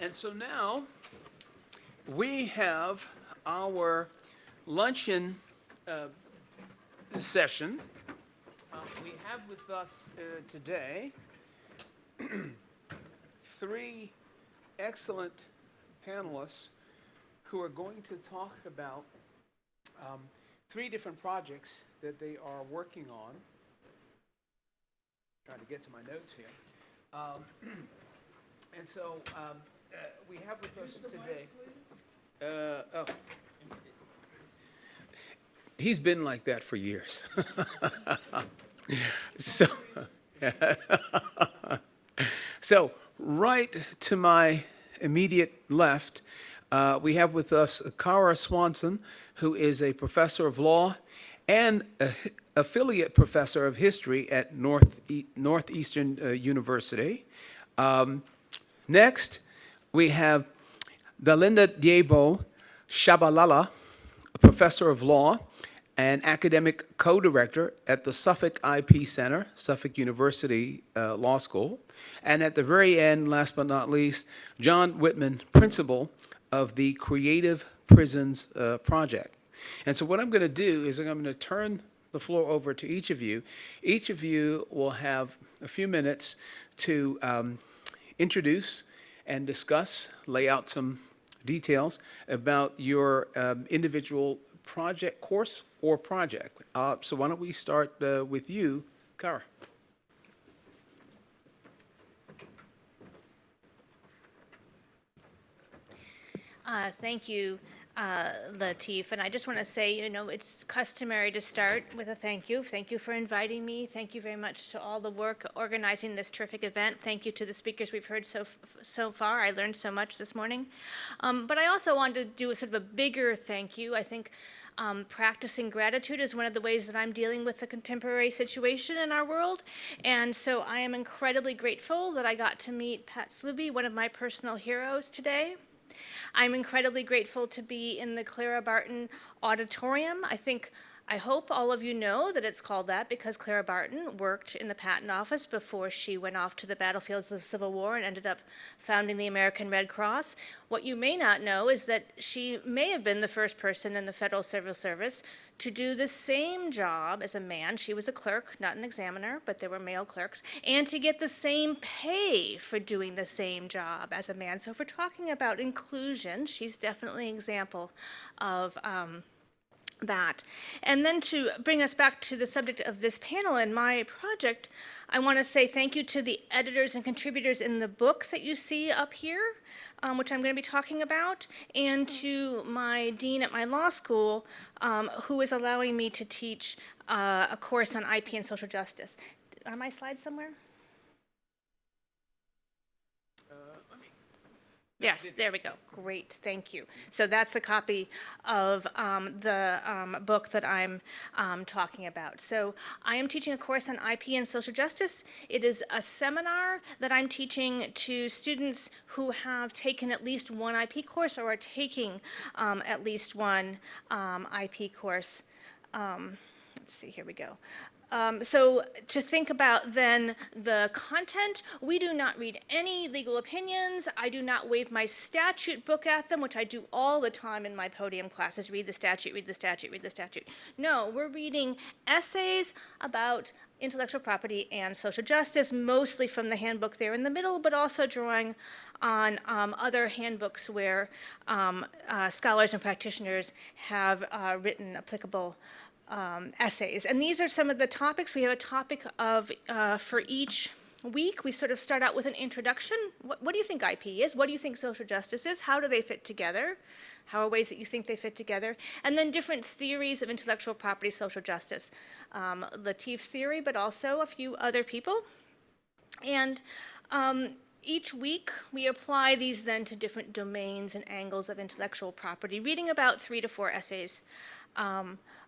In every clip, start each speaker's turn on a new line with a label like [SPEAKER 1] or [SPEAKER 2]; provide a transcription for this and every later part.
[SPEAKER 1] And so now we have our luncheon session. We have with us today three excellent panelists who are going to talk about three different projects that they are working on. Trying to get to my notes here. And so we have with us today. He's been like that for years. So right to my immediate left, we have with us Kara Swanson, who is a professor of law and affiliate professor of history at Northeastern University. Next, we have Dalindyebo Shabalala, a professor of law and academic co-director at the Suffolk IP Center, Suffolk University Law School. And at the very end, last but not least, John Whitman, principal of the Creative Prisons Project. And so what I'm going to do is I'm going to turn the floor over to each of you. Each of you will have a few minutes to introduce and discuss, lay out some details about your individual project, course, or project. So why don't we start with you, Kara?
[SPEAKER 2] Thank you, Lateef. And I just want to say, it's customary to start with a thank you. Thank you for inviting me. Thank you very much to all the work organizing this terrific event. Thank you to the speakers we've heard so far. I learned so much this morning. But I also wanted to do a sort of a bigger thank you. I think practicing gratitude is one of the ways that I'm dealing with the contemporary situation in our world. And so I am incredibly grateful that I got to meet Pat Sluby, one of my personal heroes today. I'm incredibly grateful to be in the Clara Barton Auditorium. I hope all of you know that it's called that because Clara Barton worked in the patent office before she went off to the battlefields of the Civil War and ended up founding the American Red Cross. What you may not know is that she may have been the first person in the Federal Civil Service to do the same job as a man. She was a clerk, not an examiner, but there were male clerks, and to get the same pay for doing the same job as a man. So if we're talking about inclusion, she's definitely an example of that. And then to bring us back to the subject of this panel and my project, I want to say thank you to the editors and contributors in the book that you see up here, which I'm going to be talking about, and to my dean at my law school, who is allowing me to teach a course on IP and social justice. Are my slides somewhere? Yes, there we go. Great, thank you. So that's a copy of the book that I'm talking about. So I am teaching a course on IP and social justice. It is a seminar that I'm teaching to students who have taken at least one IP course or are taking at least one IP course. Let's see, here we go. So to think about then the content, we do not read any legal opinions. I do not wave my statute book at them, which I do all the time in my podium classes, read the statute, read the statute, read the statute. No, we're reading essays about intellectual property and social justice, mostly from the handbook there in the middle, but also drawing on other handbooks where scholars and practitioners have written applicable essays. And these are some of the topics. We have a topic of, for each week, we sort of start out with an introduction. What do you think IP is? What do you think social justice is? How do they fit together? How are ways that you think they fit together? And then different theories of intellectual property, social justice. Lateef's theory, but also a few other people. And each week, we apply these then to different domains and angles of intellectual property, reading about 3 to 4 essays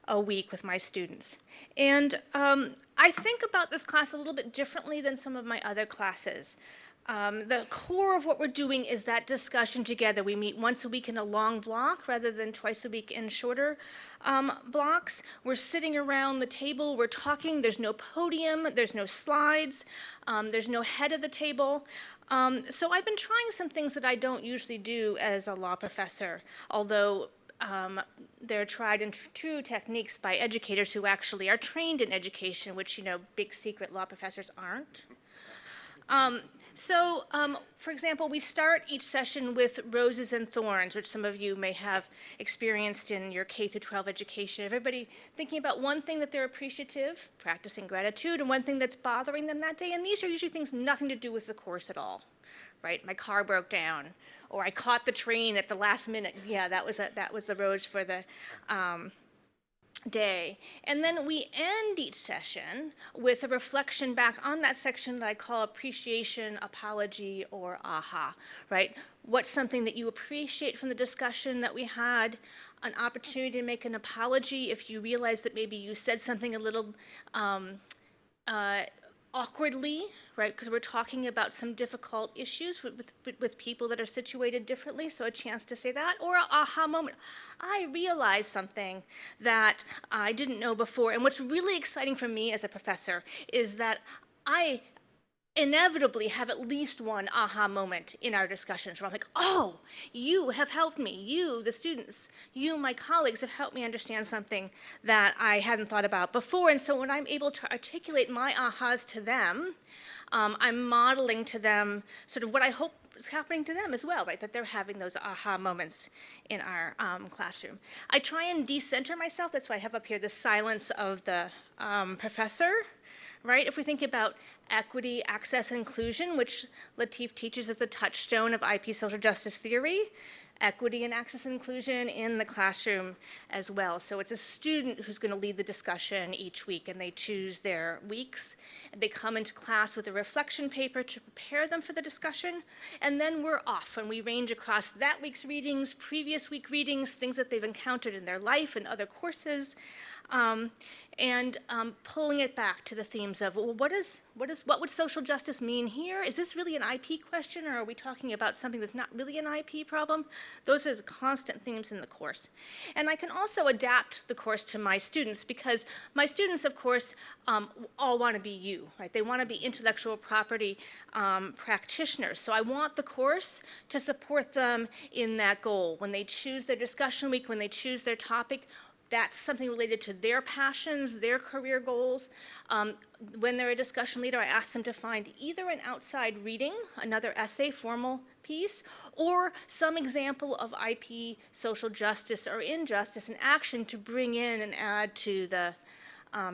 [SPEAKER 2] a week with my students. And I think about this class a little bit differently than some of my other classes. The core of what we're doing is that discussion together. We meet once a week in a long block rather than twice a week in shorter blocks. We're sitting around the table, we're talking, there's no podium, there's no slides, there's no head of the table. So I've been trying some things that I don't usually do as a law professor, although they're tried and true techniques by educators who actually are trained in education, which, big secret law professors aren't. For example, we start each session with roses and thorns, which some of you may have experienced in your K through 12 education. Everybody thinking about one thing that they're appreciative, practicing gratitude, and one thing that's bothering them that day. And these are usually things nothing to do with the course at all, right? My car broke down, or I caught the train at the last minute. Yeah, that was the rose for the day. And then we end each session with a reflection back on that section that I call appreciation, apology, or aha, right? What's something that you appreciate from the discussion that we had, an opportunity to make an apology if you realize that maybe you said something a little awkwardly, right? Because we're talking about some difficult issues with people that are situated differently, so a chance to say that, or an aha moment. I realized something that I didn't know before, and what's really exciting for me as a professor is that I inevitably have at least one aha moment in our discussions where I'm like, oh, you have helped me. You, the students, you, my colleagues, have helped me understand something that I hadn't thought about before. And so when I'm able to articulate my ahas to them, I'm modeling to them sort of what I hope is happening to them as well, right? That they're having those aha moments in our classroom. I try and decenter myself. That's why I have up here the silence of the professor. Right? If we think about equity, access, and inclusion, which Lateef teaches as the touchstone of IP social justice theory, equity and access and inclusion in the classroom as well. So it's a student who's going to lead the discussion each week, and they choose their weeks. They come into class with a reflection paper to prepare them for the discussion, and then we're off, and we range across that week's readings, previous week readings, things that they've encountered in their life and other courses, and pulling it back to the themes of, well, what would social justice mean here? Is this really an IP question, or are we talking about something that's not really an IP problem? Those are the constant themes in the course. And I can also adapt the course to my students, because my students, of course, all want to be you, right? They want to be intellectual property practitioners. So I want the course to support them in that goal. When they choose their discussion week, when they choose their topic, that's something related to their passions, their career goals. When they're a discussion leader, I ask them to find either an outside reading, another essay, formal piece, or some example of IP, social justice, or injustice and action to bring in and add to the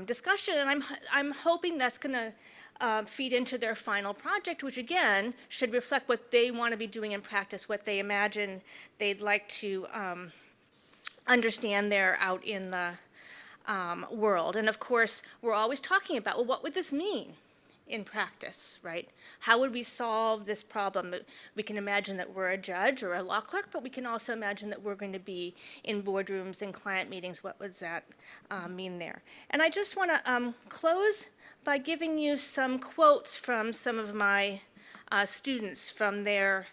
[SPEAKER 2] discussion. And I'm hoping that's going to feed into their final project, which again should reflect what they want to be doing in practice, what they imagine they'd like to understand there out in the world. And of course, we're always talking about, well, what would this mean in practice, right? How would we solve this problem? We can imagine that we're a judge or a law clerk, but we can also imagine that we're going to be in boardrooms and client meetings. What does that mean there? And I just want to close by giving you some quotes from some of my students from their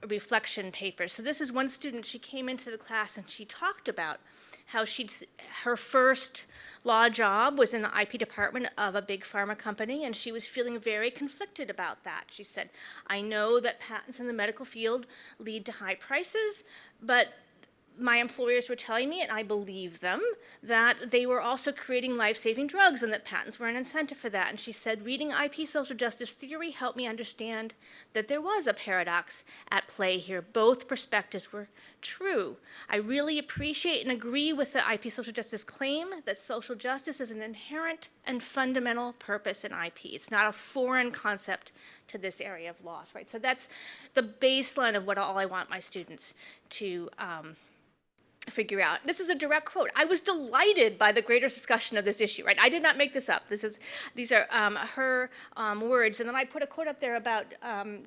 [SPEAKER 2] reflection paper. So this is one student. She came into the class and she talked about how her first law job was in the IP department of a big pharma company, and she was feeling very conflicted about that. She said, I know that patents in the medical field lead to high prices, but my employers were telling me, and I believe them, that they were also creating life-saving drugs and that patents were an incentive for that. And she said, reading IP social justice theory helped me understand that there was a paradox at play here. Both perspectives were true. I really appreciate and agree with the IP social justice claim that social justice is an inherent and fundamental purpose in IP. It's not a foreign concept to this area of law, right? So that's the baseline of what all I want my students to figure out. This is a direct quote. I was delighted by the greater discussion of this issue, right? I did not make this up. These are her words. And then I put a quote up there about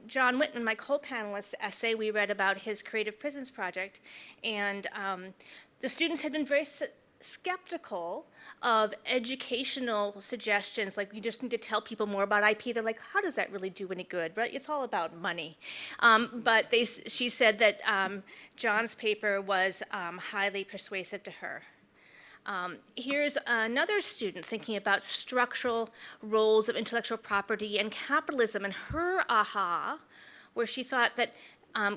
[SPEAKER 2] John Whitman, my co-panelist's essay we read about his Creative Prisons project. And the students had been very skeptical of educational suggestions, like you just need to tell people more about IP. They're like, how does that really do any good, right? It's all about money. But she said that John's paper was highly persuasive to her. Here's another student thinking about structural roles of intellectual property and capitalism, and her aha, where she thought that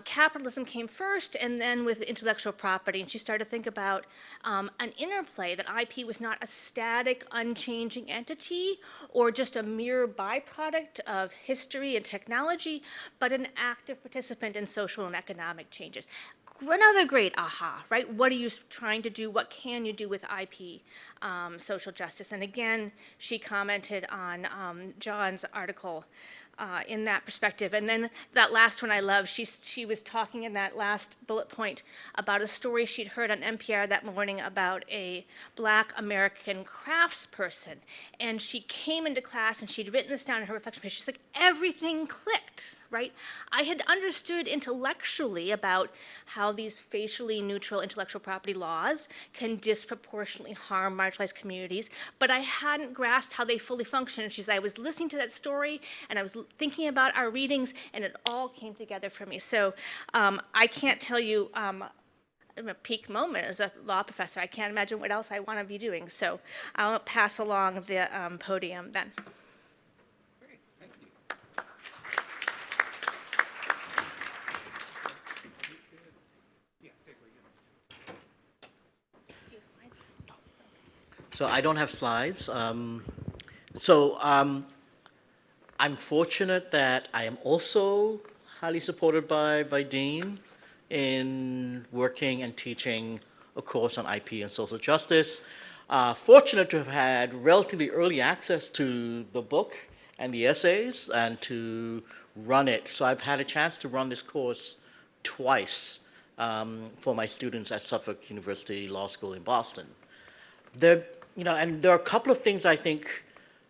[SPEAKER 2] capitalism came first and then with intellectual property, and she started to think about an interplay, that IP was not a static, unchanging entity or just a mere byproduct of history and technology, but an active participant in social and economic changes. Another great aha, right? What are you trying to do? What can you do with IP social justice? And again, she commented on John's article in that perspective. And then that last one I love, she was talking in that last bullet point about a story she'd heard on NPR that morning about a Black American craftsperson. And she came into class and she'd written this down in her reflection page. She's like, everything clicked, right? I had understood intellectually about how these facially neutral intellectual property laws can disproportionately harm marginalized communities, but I hadn't grasped how they fully function. And I was listening to that story and I was thinking about our readings, and it all came together for me. So I can't tell you, a peak moment as a law professor. I can't imagine what else I want to be doing. So I'll pass along the podium then.
[SPEAKER 1] Great, thank you.
[SPEAKER 2] Do you have slides?
[SPEAKER 3] So I don't have slides. I'm fortunate that I am also highly supported by Dean in working and teaching a course on IP and social justice. Fortunate to have had relatively early access to the book and the essays and to run it. So I've had a chance to run this course twice for my students at Suffolk University Law School in Boston. And there are a couple of things I think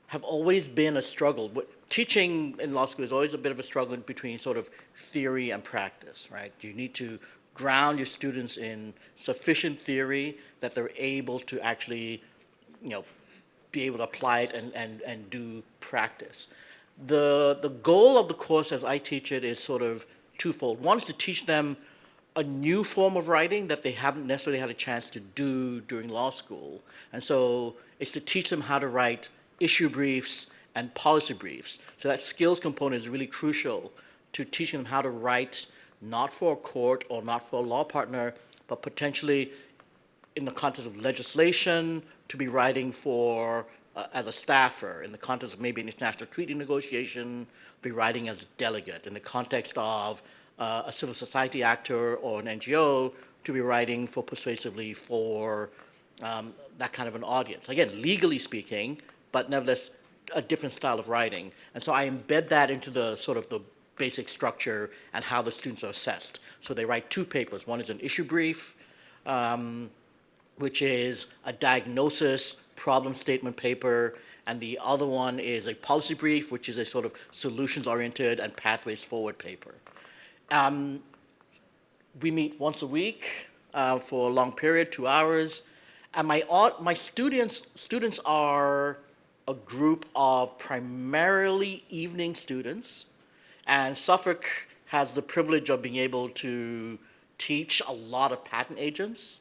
[SPEAKER 3] have always been a struggle. Teaching in law school is always a bit of a struggle between sort of theory and practice, right? You need to ground your students in sufficient theory that they're able to actually, be able to apply it and do practice. The goal of the course as I teach it is sort of twofold. One is to teach them a new form of writing that they haven't necessarily had a chance to do during law school. And so it's to teach them how to write issue briefs and policy briefs. So that skills component is really crucial to teaching them how to write not for a court or not for a law partner, but potentially in the context of legislation, to be writing for, as a staffer, in the context of maybe an international treaty negotiation, be writing as a delegate, in the context of a civil society actor or an NGO, to be writing for persuasively for that kind of an audience. Again, legally speaking, but nevertheless, a different style of writing. And so I embed that into the sort of the basic structure and how the students are assessed. So they write two papers. One is an issue brief, which is a diagnosis problem statement paper, and the other one is a policy brief, which is a sort of solutions-oriented and pathways forward paper. We meet once a week for a long period, 2 hours, and my students are a group of primarily evening students, and Suffolk has the privilege of being able to teach a lot of patent agents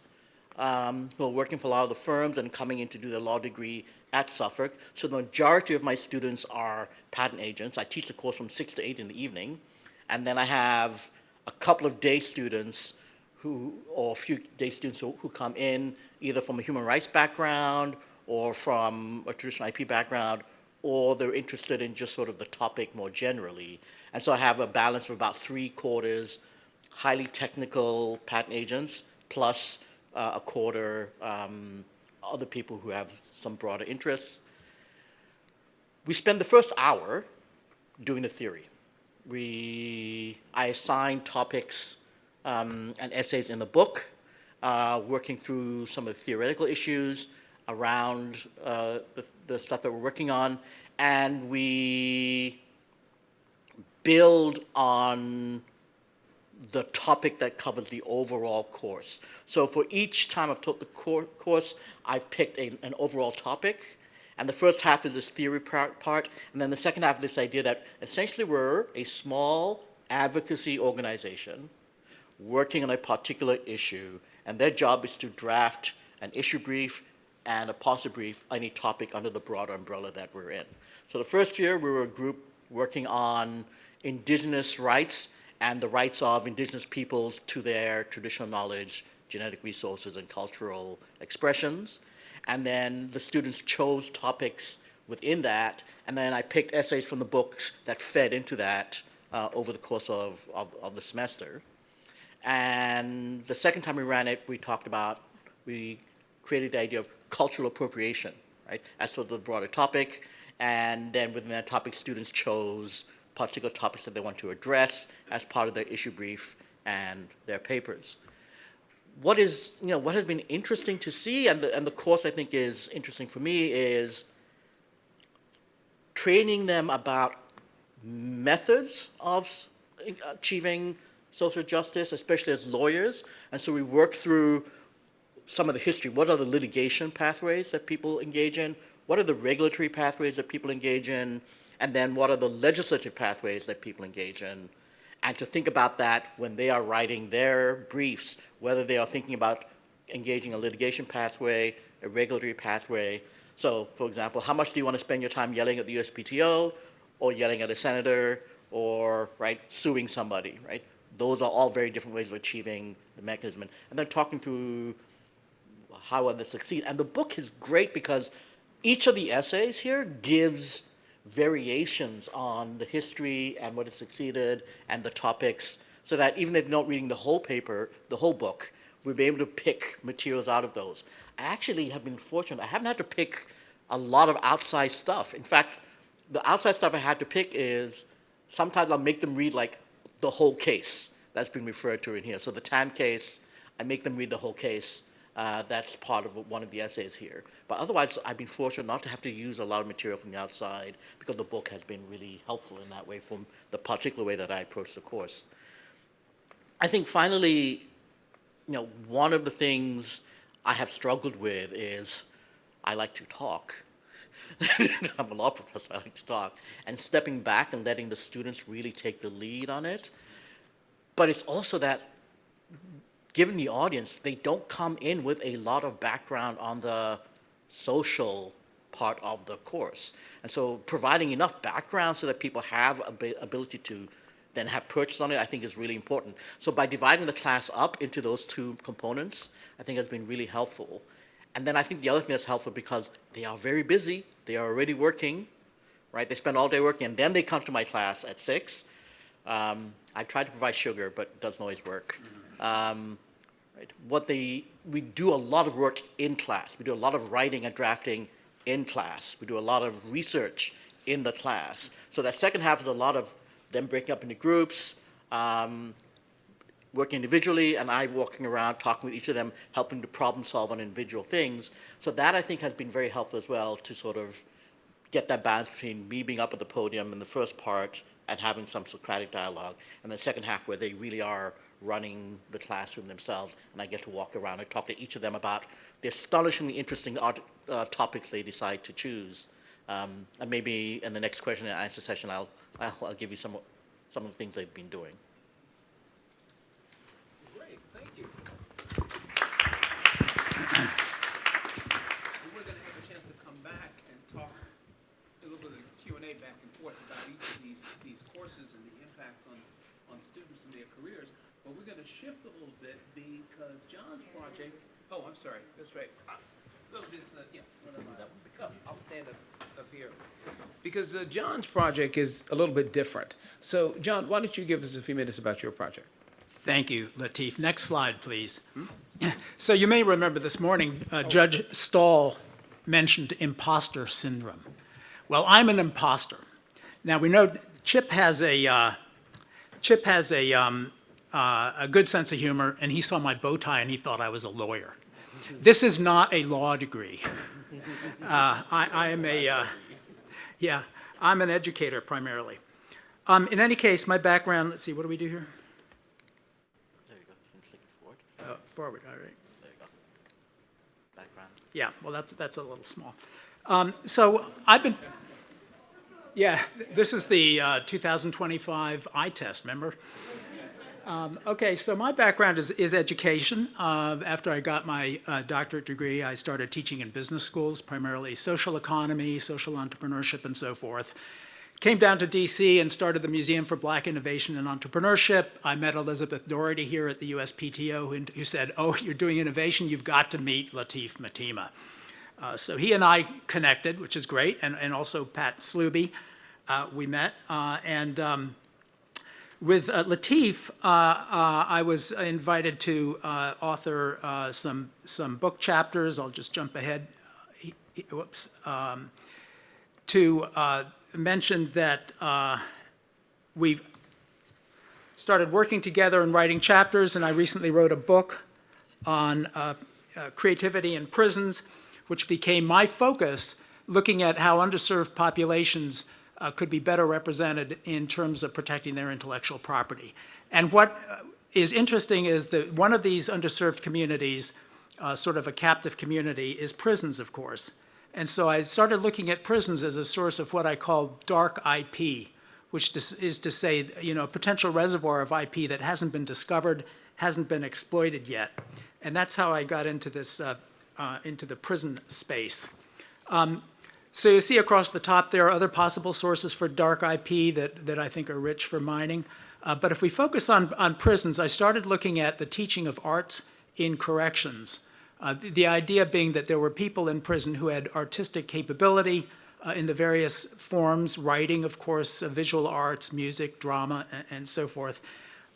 [SPEAKER 3] who are working for a lot of the firms and coming in to do their law degree at Suffolk. So the majority of my students are patent agents. I teach the course from 6 to 8 in the evening, and then I have a couple of day students or a few day students who come in either from a human rights background or from a traditional IP background, or they're interested in just sort of the topic more generally. And so I have a balance of about 3/4 highly technical patent agents, plus a quarter other people who have some broader interests. We spend the first hour doing the theory. I assign topics and essays in the book, working through some of the theoretical issues around the stuff that we're working on, and we build on the topic that covers the overall course. So for each time I've taught the course, I've picked an overall topic. And the first half is this theory part, and then the second half is this idea that essentially we're a small advocacy organization working on a particular issue, and their job is to draft an issue brief and a policy brief, any topic under the broader umbrella that we're in. So the first year, we were a group working on indigenous rights and the rights of indigenous peoples to their traditional knowledge, genetic resources, and cultural expressions. And then the students chose topics within that, and then I picked essays from the books that fed into that over the course of the semester. And the second time we ran it, we created the idea of cultural appropriation, right? As sort of the broader topic, and then within that topic, students chose particular topics that they want to address as part of their issue brief and their papers. What has been interesting to see, and the course I think is interesting for me, is training them about methods of achieving social justice, especially as lawyers. And so we work through some of the history. What are the litigation pathways that people engage in? What are the regulatory pathways that people engage in? And then what are the legislative pathways that people engage in? And to think about that when they are writing their briefs, whether they are thinking about engaging a litigation pathway, a regulatory pathway. So, for example, how much do you want to spend your time yelling at the USPTO, or yelling at a senator, or suing somebody, right? Those are all very different ways of achieving the mechanism. And then talking through how others succeed. And the book is great because each of the essays here gives variations on the history and what has succeeded and the topics, so that even if they're not reading the whole paper, the whole book, we'll be able to pick materials out of those. I actually have been fortunate. I haven't had to pick a lot of outside stuff. In fact, the outside stuff I had to pick is sometimes I'll make them read the whole case that's been referred to in here. So the Tam case, I make them read the whole case. That's part of one of the essays here. But otherwise, I've been fortunate not to have to use a lot of material from the outside because the book has been really helpful in that way from the particular way that I approach the course. I think finally, one of the things I have struggled with is I like to talk. I'm a law professor, I like to talk. And stepping back and letting the students really take the lead on it. But it's also that, given the audience, they don't come in with a lot of background on the social part of the course. And so providing enough background so that people have ability to then have purchase on it, I think is really important. So by dividing the class up into those two components, I think has been really helpful. And then I think the other thing that's helpful, because they are very busy, they are already working, right? They spend all day working, and then they come to my class at 6. I tried to provide sugar, but it doesn't always work. We do a lot of work in class. We do a lot of writing and drafting in class. We do a lot of research in the class. So that second half is a lot of them breaking up into groups, working individually, and I walking around, talking with each of them, helping to problem solve on individual things. So that, I think, has been very helpful as well to sort of get that balance between me being up at the podium in the first part and having some Socratic dialogue, and the second half where they really are running the classroom themselves, and I get to walk around and talk to each of them about the astonishingly interesting topics they decide to choose. And maybe in the next question and answer session, I'll give you some of the things they've been doing.
[SPEAKER 1] Great, thank you. We're going to have a chance to come back and talk a little bit of Q&A back and forth about each of these courses and the impacts on students and their careers. But we're going to shift a little bit because John's project. Oh, I'm sorry. That's right. I'll stand up here. Because John's project is a little bit different. So, John, why don't you give us a few minutes about your project?
[SPEAKER 4] Thank you, Lateef. Next slide, please. So you may remember this morning, Judge Stahl mentioned imposter syndrome. Well, I'm an imposter. Now, we know Chip has a good sense of humor, and he saw my bow tie and he thought I was a lawyer. This is not a law degree. I'm an educator primarily. In any case, my background, let's see, what do we do here? forward, all right.
[SPEAKER 3] There you go. Background.
[SPEAKER 4] Yeah, well, that's a little small. So I've been, yeah, this is the 2025 eye test, remember? Okay, so my background is education. After I got my doctorate degree, I started teaching in business schools, primarily social economy, social entrepreneurship, and so forth. Came down to DC and started the Museum for Black Innovation and Entrepreneurship. I met Elizabeth Doherty here at the USPTO who said, oh, you're doing innovation, you've got to meet Lateef Mtima. So he and I connected, which is great, and also Pat Sluby, we met. With Lateef, I was invited to author some book chapters. I'll just jump ahead. To mention that we've started working together and writing chapters, and I recently wrote a book on creativity in prisons, which became my focus, looking at how underserved populations could be better represented in terms of protecting their intellectual property. And what is interesting is that one of these underserved communities, sort of a captive community, is prisons, of course. And so I started looking at prisons as a source of what I call dark IP, which is to say, a potential reservoir of IP that hasn't been discovered, hasn't been exploited yet. And that's how I got into this, into the prison space. So you see across the top there are other possible sources for dark IP that I think are rich for mining. But if we focus on prisons, I started looking at the teaching of arts in corrections. The idea being that there were people in prison who had artistic capability in the various forms, writing, of course, visual arts, music, drama, and so forth.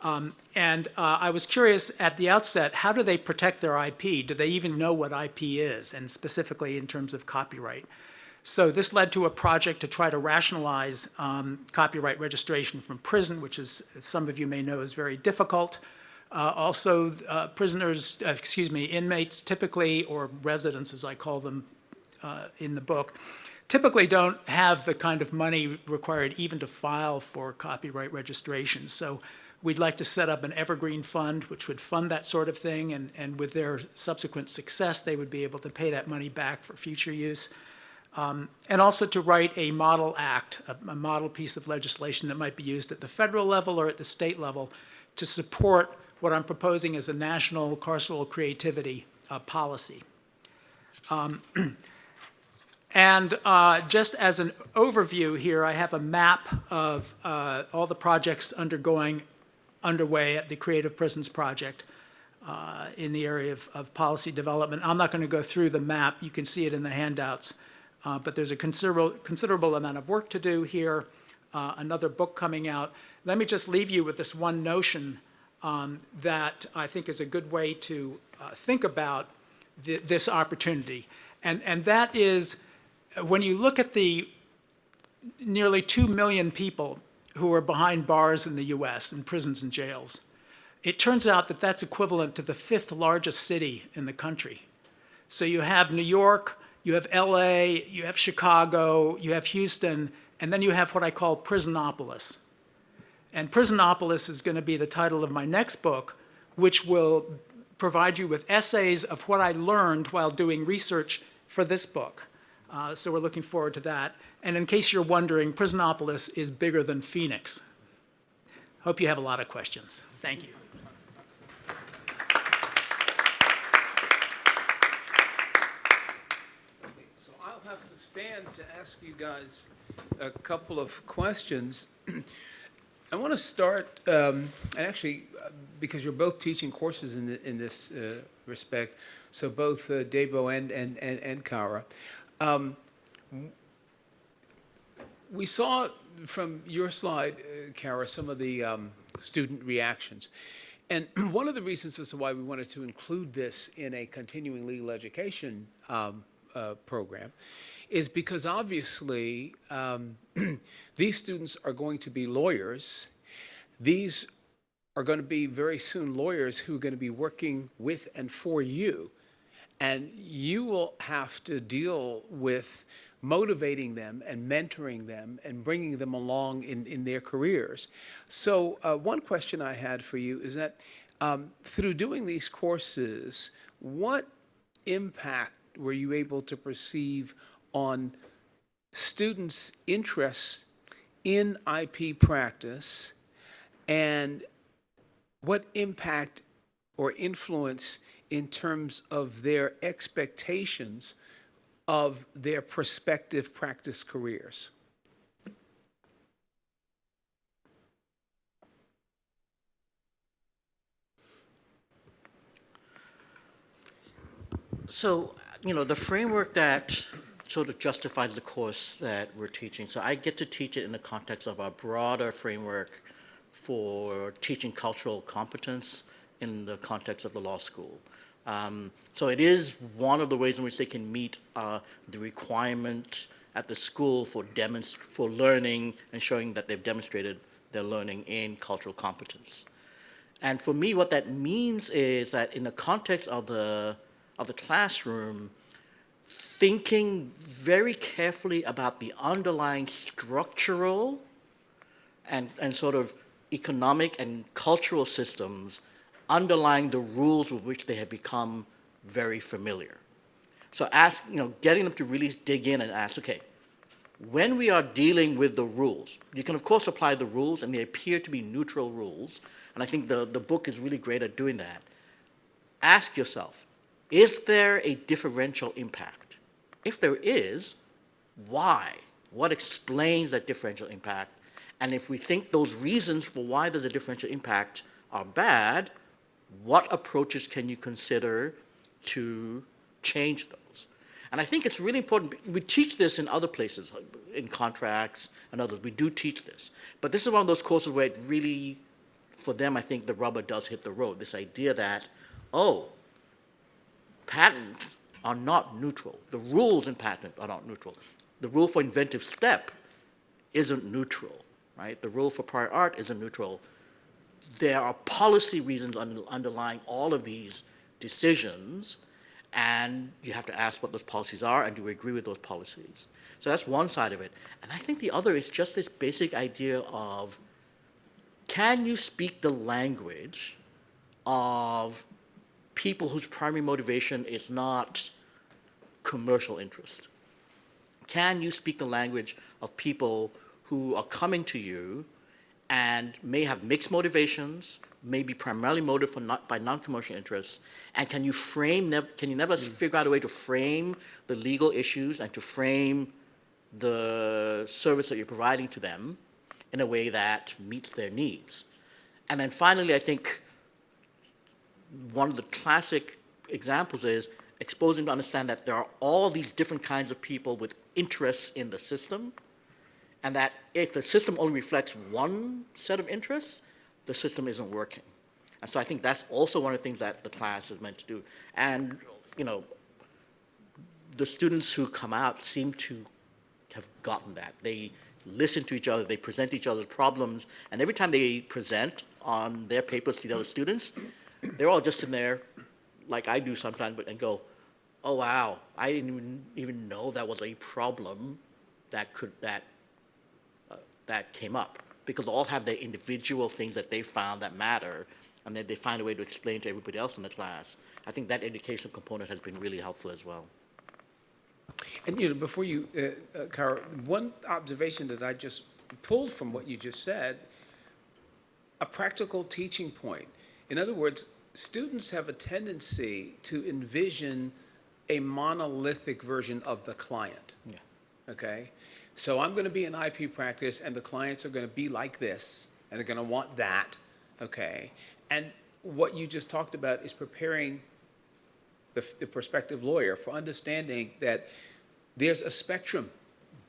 [SPEAKER 4] I was curious at the outset, how do they protect their IP? Do they even know what IP is, and specifically in terms of copyright? So this led to a project to try to rationalize copyright registration from prison, which is, as some of you may know, is very difficult. Also, inmates typically, or residents as I call them in the book, typically don't have the kind of money required even to file for copyright registration. So we'd like to set up an evergreen fund which would fund that sort of thing, and with their subsequent success, they would be able to pay that money back for future use. And also to write a model act, a model piece of legislation that might be used at the federal level or at the state level to support what I'm proposing as a national carceral creativity policy. Just as an overview here, I have a map of all the projects underway at the Creative Prisons Project in the area of policy development. I'm not going to go through the map. You can see it in the handouts. But there's a considerable amount of work to do here, another book coming out. Let me just leave you with this one notion that I think is a good way to think about this opportunity. And that is, when you look at the nearly 2 million people who are behind bars in the US, in prisons and jails, it turns out that that's equivalent to the 5th largest city in the country. So you have New York, you have LA, you have Chicago, you have Houston, and then you have what I call Prisonopolis. And Prisonopolis is going to be the title of my next book, which will provide you with essays of what I learned while doing research for this book. So we're looking forward to that. And in case you're wondering, Prisonopolis is bigger than Phoenix. Hope you have a lot of questions. Thank you.
[SPEAKER 1] Have to stand to ask you guys a couple of questions. I want to start, and actually, because you're both teaching courses in this respect, so both Debo and Kara. We saw from your slide, Kara, some of the student reactions. And one of the reasons as to why we wanted to include this in a continuing legal education program is because obviously these students are going to be lawyers. These are going to be very soon lawyers who are going to be working with and for you. And you will have to deal with motivating them and mentoring them and bringing them along in their careers. So one question I had for you is that Through doing these courses, what impact were you able to perceive on students' interests in IP practice, and what impact or influence in terms of their expectations of their prospective practice careers?
[SPEAKER 3] So, the framework that sort of justifies the course that we're teaching, so I get to teach it in the context of a broader framework for teaching cultural competence in the context of the law school. So it is one of the ways in which they can meet the requirement at the school for learning and showing that they've demonstrated their learning in cultural competence. And for me, what that means is that in the context of the classroom, thinking very carefully about the underlying structural and sort of economic and cultural systems underlying the rules with which they have become very familiar. So getting them to really dig in and ask, okay, when we are dealing with the rules, you can of course apply the rules and they appear to be neutral rules, and I think the book is really great at doing that. Ask yourself, is there a differential impact? If there is, why? What explains that differential impact? And if we think those reasons for why there's a differential impact are bad, what approaches can you consider to change those? And I think it's really important. We teach this in other places, in contracts and others. We do teach this. But this is one of those courses where it really, for them, I think the rubber does hit the road. This idea that, patents are not neutral. The rules in patent are not neutral. The rule for inventive step isn't neutral, right? The rule for prior art isn't neutral. There are policy reasons underlying all of these decisions, and you have to ask what those policies are, and do we agree with those policies? So that's one side of it. And I think the other is just this basic idea of, can you speak the language of people whose primary motivation is not commercial interest? Can you speak the language of people who are coming to you and may have mixed motivations, may be primarily motivated by non-commercial interests, and can you never figure out a way to frame the legal issues and to frame the service that you're providing to them in a way that meets their needs? And then finally, I think one of the classic examples is exposing to understand that there are all these different kinds of people with interests in the system, and that if the system only reflects one set of interests, the system isn't working. And so I think that's also one of the things that the class is meant to do. And, the students who come out seem to have gotten that. They listen to each other, they present each other's problems, and every time they present on their papers to the other students, they're all just in there, like I do sometimes, and go, oh wow, I didn't even know that was a problem that came up, because they all have their individual things that they found that matter, and then they find a way to explain to everybody else in the class. I think that educational component has been really helpful as well.
[SPEAKER 1] And before you, Kara, one observation that I just pulled from what you just said, a practical teaching point. In other words, students have a tendency to envision a monolithic version of the client.
[SPEAKER 3] Yeah.
[SPEAKER 1] Okay? So I'm going to be in IP practice, and the clients are going to be like this, and they're going to want that. Okay? And what you just talked about is preparing the prospective lawyer for understanding that there's a spectrum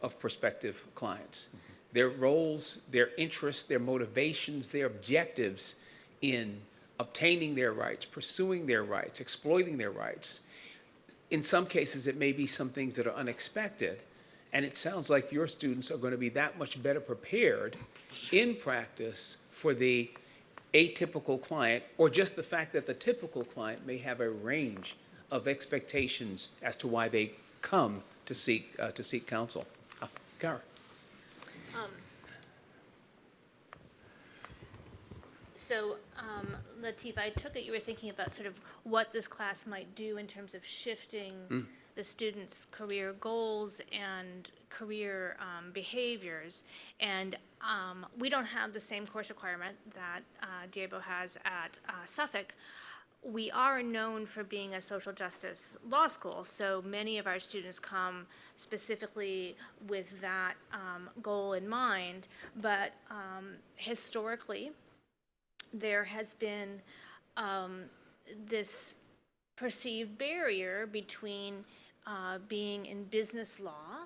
[SPEAKER 1] of prospective clients. Mm-hmm. Their roles, their interests, their motivations, their objectives in obtaining their rights, pursuing their rights, exploiting their rights. In some cases, it may be some things that are unexpected, and it sounds like your students are going to be that much better prepared in practice for the atypical client, or just the fact that the typical client may have a range of expectations as to why they come to seek counsel. Kara.
[SPEAKER 2] So, Lateef, I took it you were thinking about sort of what this class might do in terms of shifting the students' career goals and career behaviors. And we don't have the same course requirement that Diebo has at Suffolk. We are known for being a social justice law school, so many of our students come specifically with that goal in mind. But historically, there has been this perceived barrier between being in business law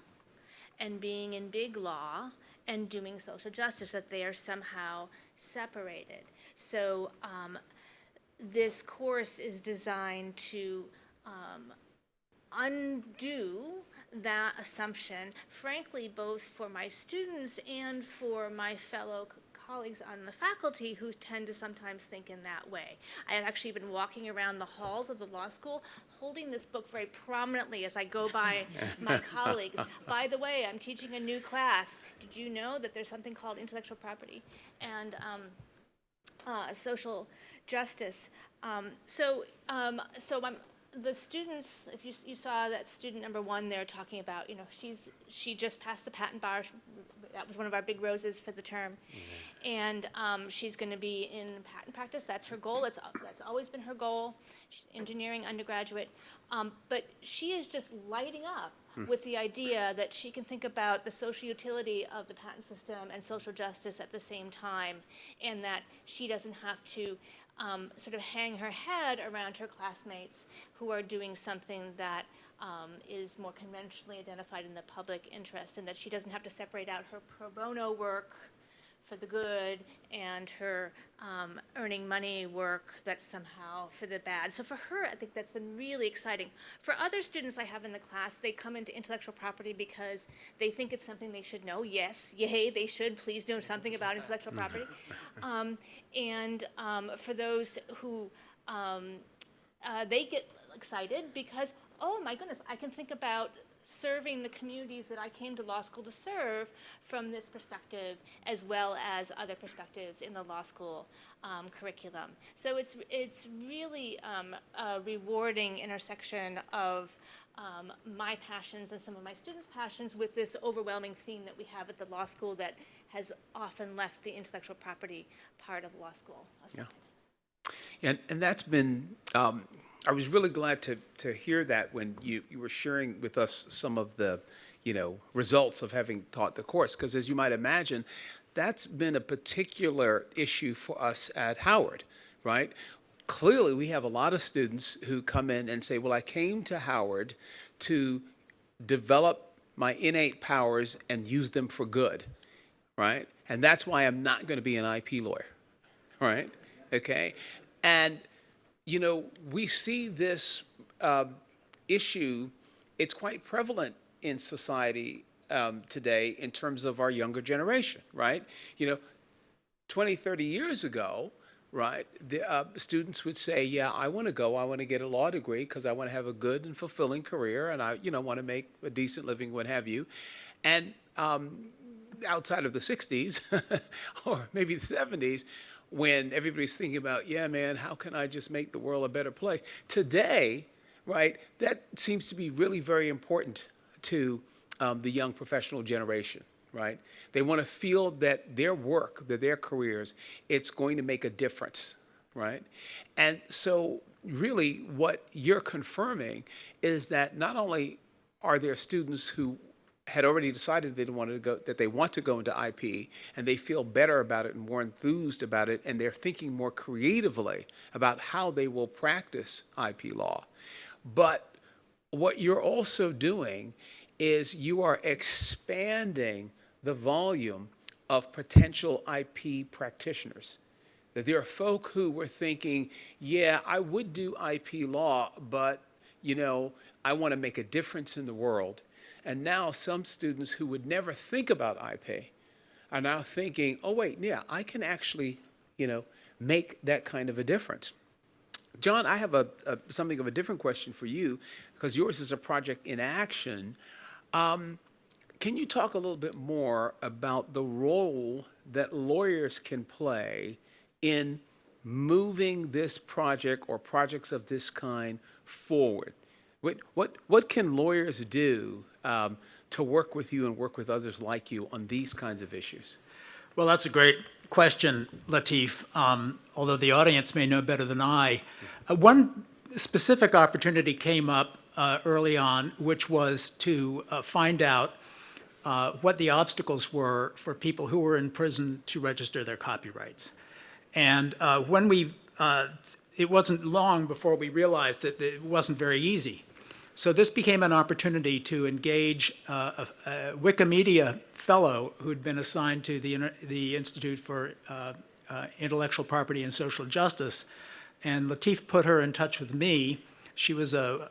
[SPEAKER 2] and being in big law and doing social justice, that they are somehow separated. So this course is designed to undo that assumption, frankly, both for my students and for my fellow colleagues on the faculty who tend to sometimes think in that way. I have actually been walking around the halls of the law school holding this book very prominently as I go by my colleagues. By the way, I'm teaching a new class. Did you know that there's something called intellectual property and social justice? The students, if you saw that student number one there talking about, she just passed the patent bar. That was one of our big roses for the term. And she's going to be in patent practice. That's her goal. That's always been her goal. She's engineering undergraduate. But she is just lighting up with the idea that she can think about the social utility of the patent system and social justice at the same time, and that she doesn't have to sort of hang her head around her classmates who are doing something that is more conventionally identified in the public interest, and that she doesn't have to separate out her pro bono work for the good and her earning money work that's somehow for the bad. So for her, I think that's been really exciting. For other students I have in the class, they come into intellectual property because they think it's something they should know. Yes, yay, they should please know something about intellectual property. For those who, they get excited because, oh my goodness, I can think about serving the communities that I came to law school to serve from this perspective, as well as other perspectives in the law school curriculum. So it's really a rewarding intersection of my passions and some of my students' passions with this overwhelming theme that we have at the law school that has often left the intellectual property part of law school aside.
[SPEAKER 1] Yeah. And that's been, I was really glad to hear that when you were sharing with us some of the, results of having taught the course, because as you might imagine, that's been a particular issue for us at Howard, right? Clearly, we have a lot of students who come in and say, well, I came to Howard to develop my innate powers and use them for good, right? And that's why I'm not going to be an IP lawyer, right? Okay? And we see this issue, it's quite prevalent in society today in terms of our younger generation, right? 20, 30 years ago, right, the students would say, yeah, I want to get a law degree because I want to have a good and fulfilling career and I, want to make a decent living, what have you. And outside of the 60s or maybe the 70s, when everybody's thinking about, yeah, man, how can I just make the world a better place? Today, right, that seems to be really very important to the young professional generation, right? They want to feel that their work, that their careers, it's going to make a difference, right? And so really what you're confirming is that not only are there students who had already decided that they want to go into IP, and they feel better about it and more enthused about it, and they're thinking more creatively about how they will practice IP law. But what you're also doing is you are expanding the volume of potential IP practitioners. That there are folk who were thinking, yeah, I would do IP law, but, I want to make a difference in the world. And now some students who would never think about IP are now thinking, oh, wait, yeah, I can actually, make that kind of a difference. John, I have something of a different question for you, because yours is a project in action. Can you talk a little bit more about the role that lawyers can play in moving this project or projects of this kind forward? What can lawyers do to work with you and work with others like you on these kinds of issues?
[SPEAKER 4] Well, that's a great question, Lateef, although the audience may know better than I. One specific opportunity came up early on, which was to find out what the obstacles were for people who were in prison to register their copyrights. And it wasn't long before we realized that it wasn't very easy. So this became an opportunity to engage a Wikimedia fellow who'd been assigned to the Institute for Intellectual Property and Social Justice, and Lateef put her in touch with me. She was a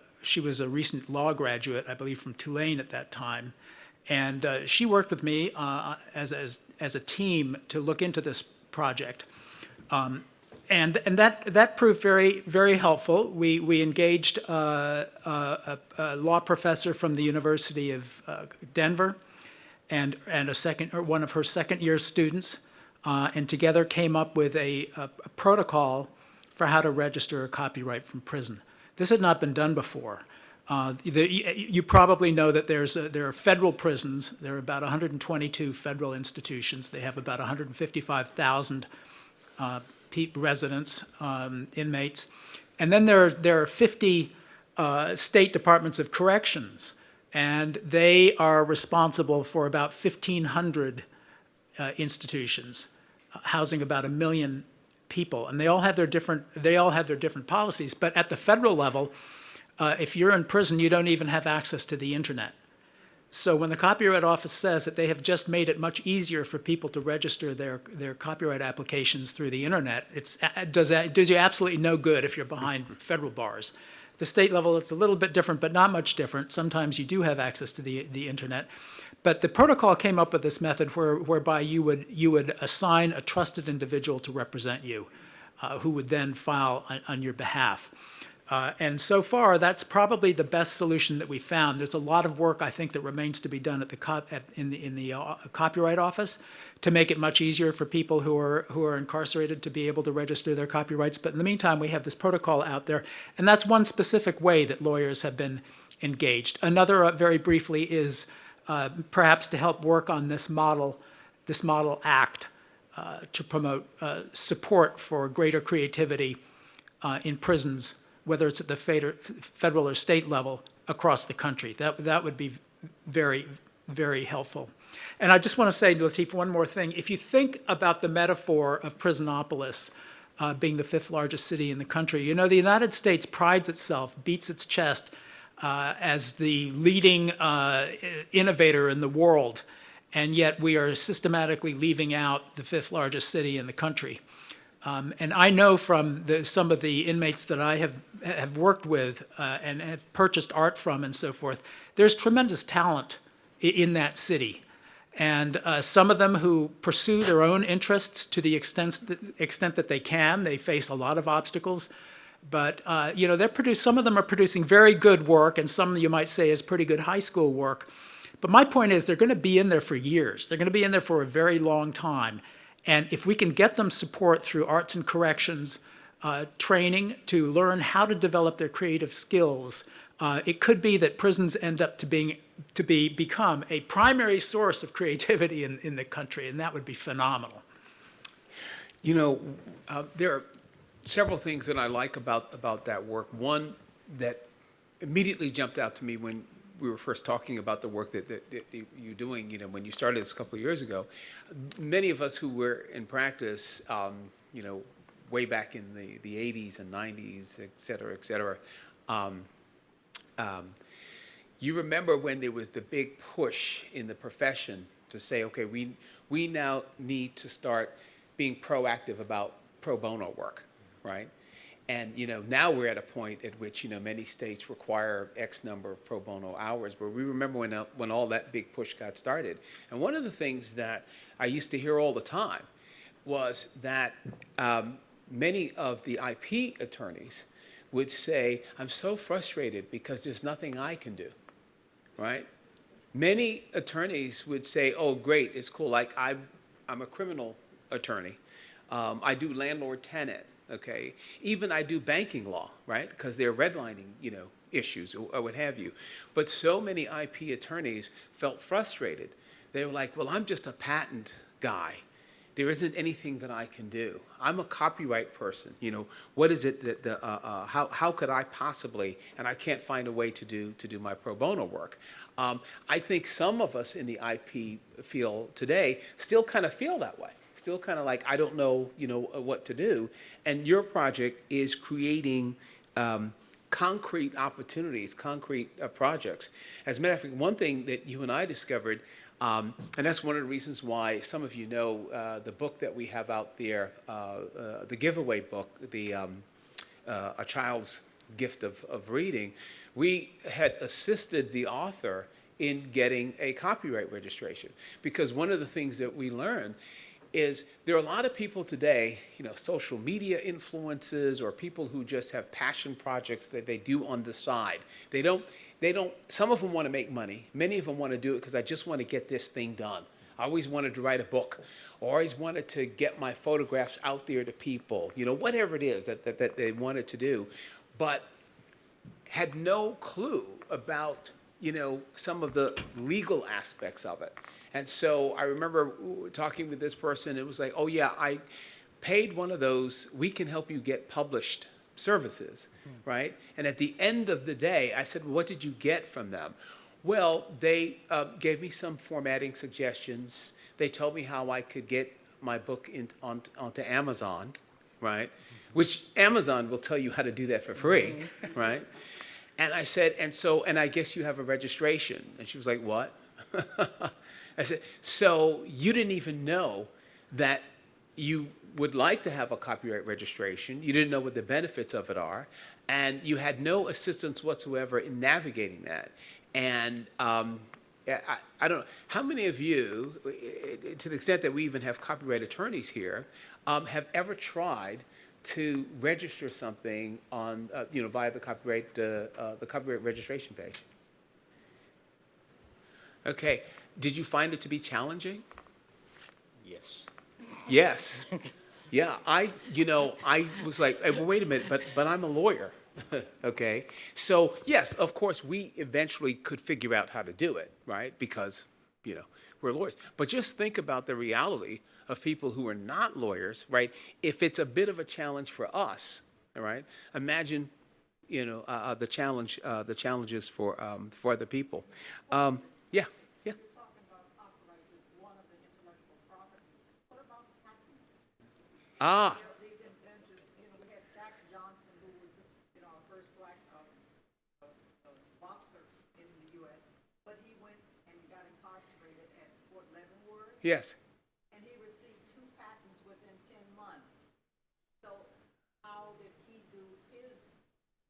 [SPEAKER 4] recent law graduate, I believe, from Tulane at that time, and she worked with me as a team to look into this project. And that proved very, very helpful. We engaged a law professor from the University of Denver and one of her second-year students, and together came up with a protocol for how to register a copyright from prison. This had not been done before. You probably know that there are federal prisons. There are about 122 federal institutions. They have about 155,000 residents, inmates. And then there are 50 state departments of corrections, and they are responsible for about 1,500 institutions, housing about 1 million people. And they all have their different policies. But at the federal level, if you're in prison, you don't even have access to the internet. So when the Copyright Office says that they have just made it much easier for people to register their copyright applications through the internet, it does you absolutely no good if you're behind federal bars. The state level, it's a little bit different, but not much different. Sometimes you do have access to the internet. But the protocol came up with this method whereby you would assign a trusted individual to represent you, who would then file on your behalf. And so far, that's probably the best solution that we found. There's a lot of work, I think, that remains to be done in the Copyright Office to make it much easier for people who are incarcerated to be able to register their copyrights. But in the meantime, we have this protocol out there, and that's one specific way that lawyers have been engaged. Another, very briefly, is perhaps to help work on this model act to promote support for greater creativity in prisons, whether it's at the federal or state level across the country. That would be very, very helpful. And I just want to say, Lateef, one more thing. If you think about the metaphor of Prisonopolis being the 5th largest city in the country, you know, the United States prides itself, beats its chest as the leading innovator in the world, and yet we are systematically leaving out the 5th largest city in the country. And I know from some of the inmates that I have worked with and have purchased art from and so forth, there's tremendous talent in that city. And some of them who pursue their own interests to the extent that they can, they face a lot of obstacles. But you know, some of them are producing very good work, and some you might say is pretty good high school work. But my point is, they're going to be in there for years. They're going to be in there for a very long time. And if we can get them support through arts and corrections training to learn how to develop their creative skills, it could be that prisons end up become a primary source of creativity in the country, and that would be phenomenal.
[SPEAKER 1] You know, there are several things that I like about that work. One that immediately jumped out to me when we were first talking about the work that you're doing, you know, when you started this a couple of years ago. Many of us who were in practice, you know, way back in the 80s and 90s, et cetera, you remember when there was the big push in the profession to say, okay, we now need to start being proactive about pro bono work, right? And, you know, now we're at a point at which, you know, many states require X number of pro bono hours, but we remember when all that big push got started. And one of the things that I used to hear all the time was that many of the IP attorneys would say, I'm so frustrated because there's nothing I can do, right? Many attorneys would say, oh, great, it's cool, like I'm a criminal attorney. I do landlord-tenant. okay? Even I do banking law, right? Because they're redlining, issues or what have you. But so many IP attorneys felt frustrated. They were like, well, I'm just a patent guy. There isn't anything that I can do. I'm a copyright person. What is it that, how could I possibly, and I can't find a way to do my pro bono work. I think some of us in the IP field today still kind of feel that way. Still kind of like, I don't know, what to do. And your project is creating concrete opportunities, concrete projects. As a matter of fact, one thing that you and I discovered, and that's one of the reasons why some of you know the book that we have out there, the giveaway book, A Child's Gift of Reading, we had assisted the author in getting a copyright registration. Because one of the things that we learned is there are a lot of people today, social media influences or people who just have passion projects that they do on the side. They don't, some of them want to make money. Many of them want to do it because I just want to get this thing done. I always wanted to write a book, or always wanted to get my photographs out there to people, whatever it is that they wanted to do, but had no clue about, some of the legal aspects of it. And so I remember talking with this person, it was like, oh yeah, I paid one of those, we can help you get published services, right? And at the end of the day, I said, well, what did you get from them? Well, they gave me some formatting suggestions. They told me how I could get my book onto Amazon, right? Which Amazon will tell you how to do that for free, right? And I said, and I guess you have a registration. And she was like, what? I said, so you didn't even know that you would like to have a copyright registration. You didn't know what the benefits of it are. And you had no assistance whatsoever in navigating that. And I don't know, how many of you, to the extent that we even have copyright attorneys here, have ever tried to register something on, via the copyright registration page? Okay. Did you find it to be challenging?
[SPEAKER 3] Yes.
[SPEAKER 1] Yes. Yeah, I was like, hey, well, wait a minute, but I'm a lawyer, okay? So, yes, of course, we eventually could figure out how to do it, right? Because, we're lawyers. But just think about the reality of people who are not lawyers, right? If it's a bit of a challenge for us, all right? Imagine, the challenges for other people. Yeah. Ah,
[SPEAKER 5] These inventors, we had Jack Johnson, who was, our first black boxer in the U.S., but he went and got incarcerated at Fort Leavenworth,
[SPEAKER 1] yes.
[SPEAKER 5] and he received 2 patents within 10 months. So how did he do his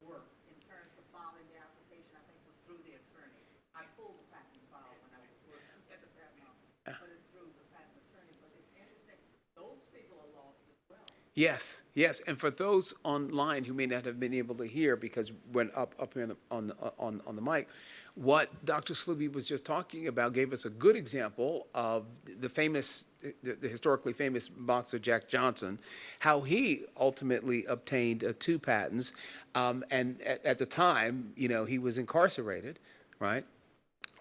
[SPEAKER 5] work in terms of filing the application? I think was through the attorney. I pulled the patent file when I was working at the patent office, but it's through the patent attorney. But it's interesting, those people are lost as well.
[SPEAKER 1] Yes, yes, and for those online who may not have been able to hear because we're up here on the mic, what Dr. Sluby was just talking about gave us a good example of the historically famous boxer Jack Johnson, how he ultimately obtained 2 patents, and at the time, he was incarcerated, right?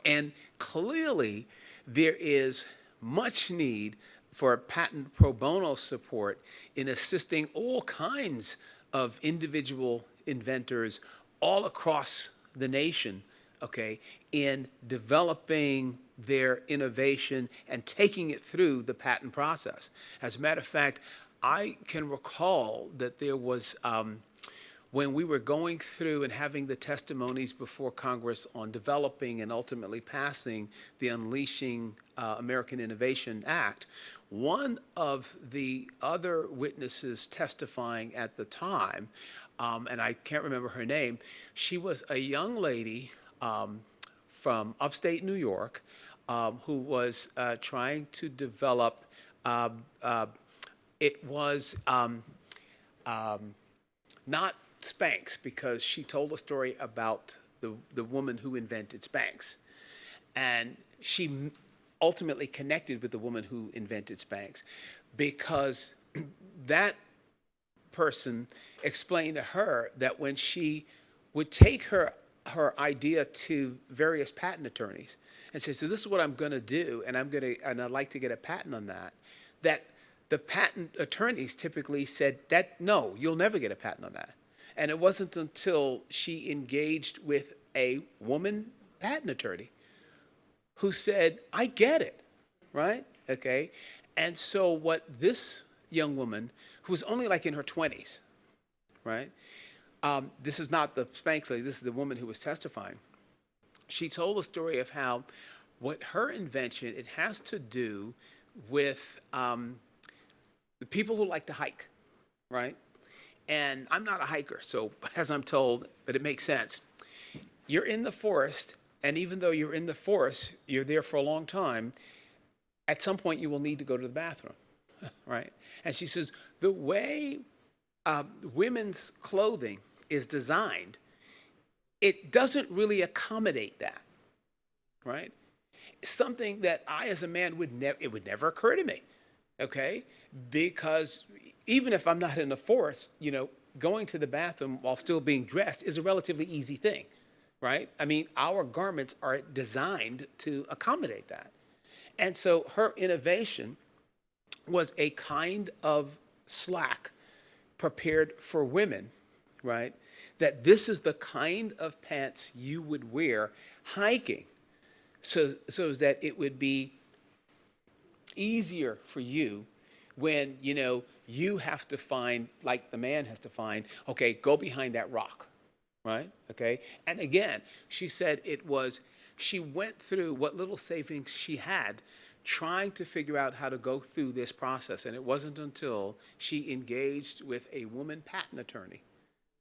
[SPEAKER 1] And clearly, there is much need for patent pro bono support in assisting all kinds of individual inventors all across the nation, okay, in developing their innovation and taking it through the patent process. As a matter of fact, I can recall that there was, when we were going through and having the testimonies before Congress on developing and ultimately passing the Unleashing American Innovation Act, one of the other witnesses testifying at the time, and I can't remember her name, she was a young lady from upstate New York who was trying to develop, it was not Spanx, because she told a story about the woman who invented Spanx. And she ultimately connected with the woman who invented Spanx because that person explained to her that when she would take her idea to various patent attorneys and say, so this is what I'm going to do, and I'd like to get a patent on that, that the patent attorneys typically said that, no, you'll never get a patent on that. And it wasn't until she engaged with a woman patent attorney who said, I get it, right? Okay. And so what this young woman, who was only like in her 20s, right? This is not the Spanx lady, this is the woman who was testifying. She told a story of how what her invention, it has to do with the people who like to hike, right? And I'm not a hiker, so as I'm told, but it makes sense. You're in the forest, and even though you're in the forest, you're there for a long time, at some point you will need to go to the bathroom, right? And she says, the way women's clothing is designed, it doesn't really accommodate that, right? Something that I, as a man, it would never occur to me, okay? Because even if I'm not in the forest, going to the bathroom while still being dressed is a relatively easy thing, right? I mean, our garments are designed to accommodate that. And so her innovation was a kind of slack prepared for women, right? That this is the kind of pants you would wear hiking, so that it would be easier for you when, you have to find, like the man has to find, okay, go behind that rock, right? Okay. And again, she said she went through what little savings she had trying to figure out how to go through this process. And it wasn't until she engaged with a woman patent attorney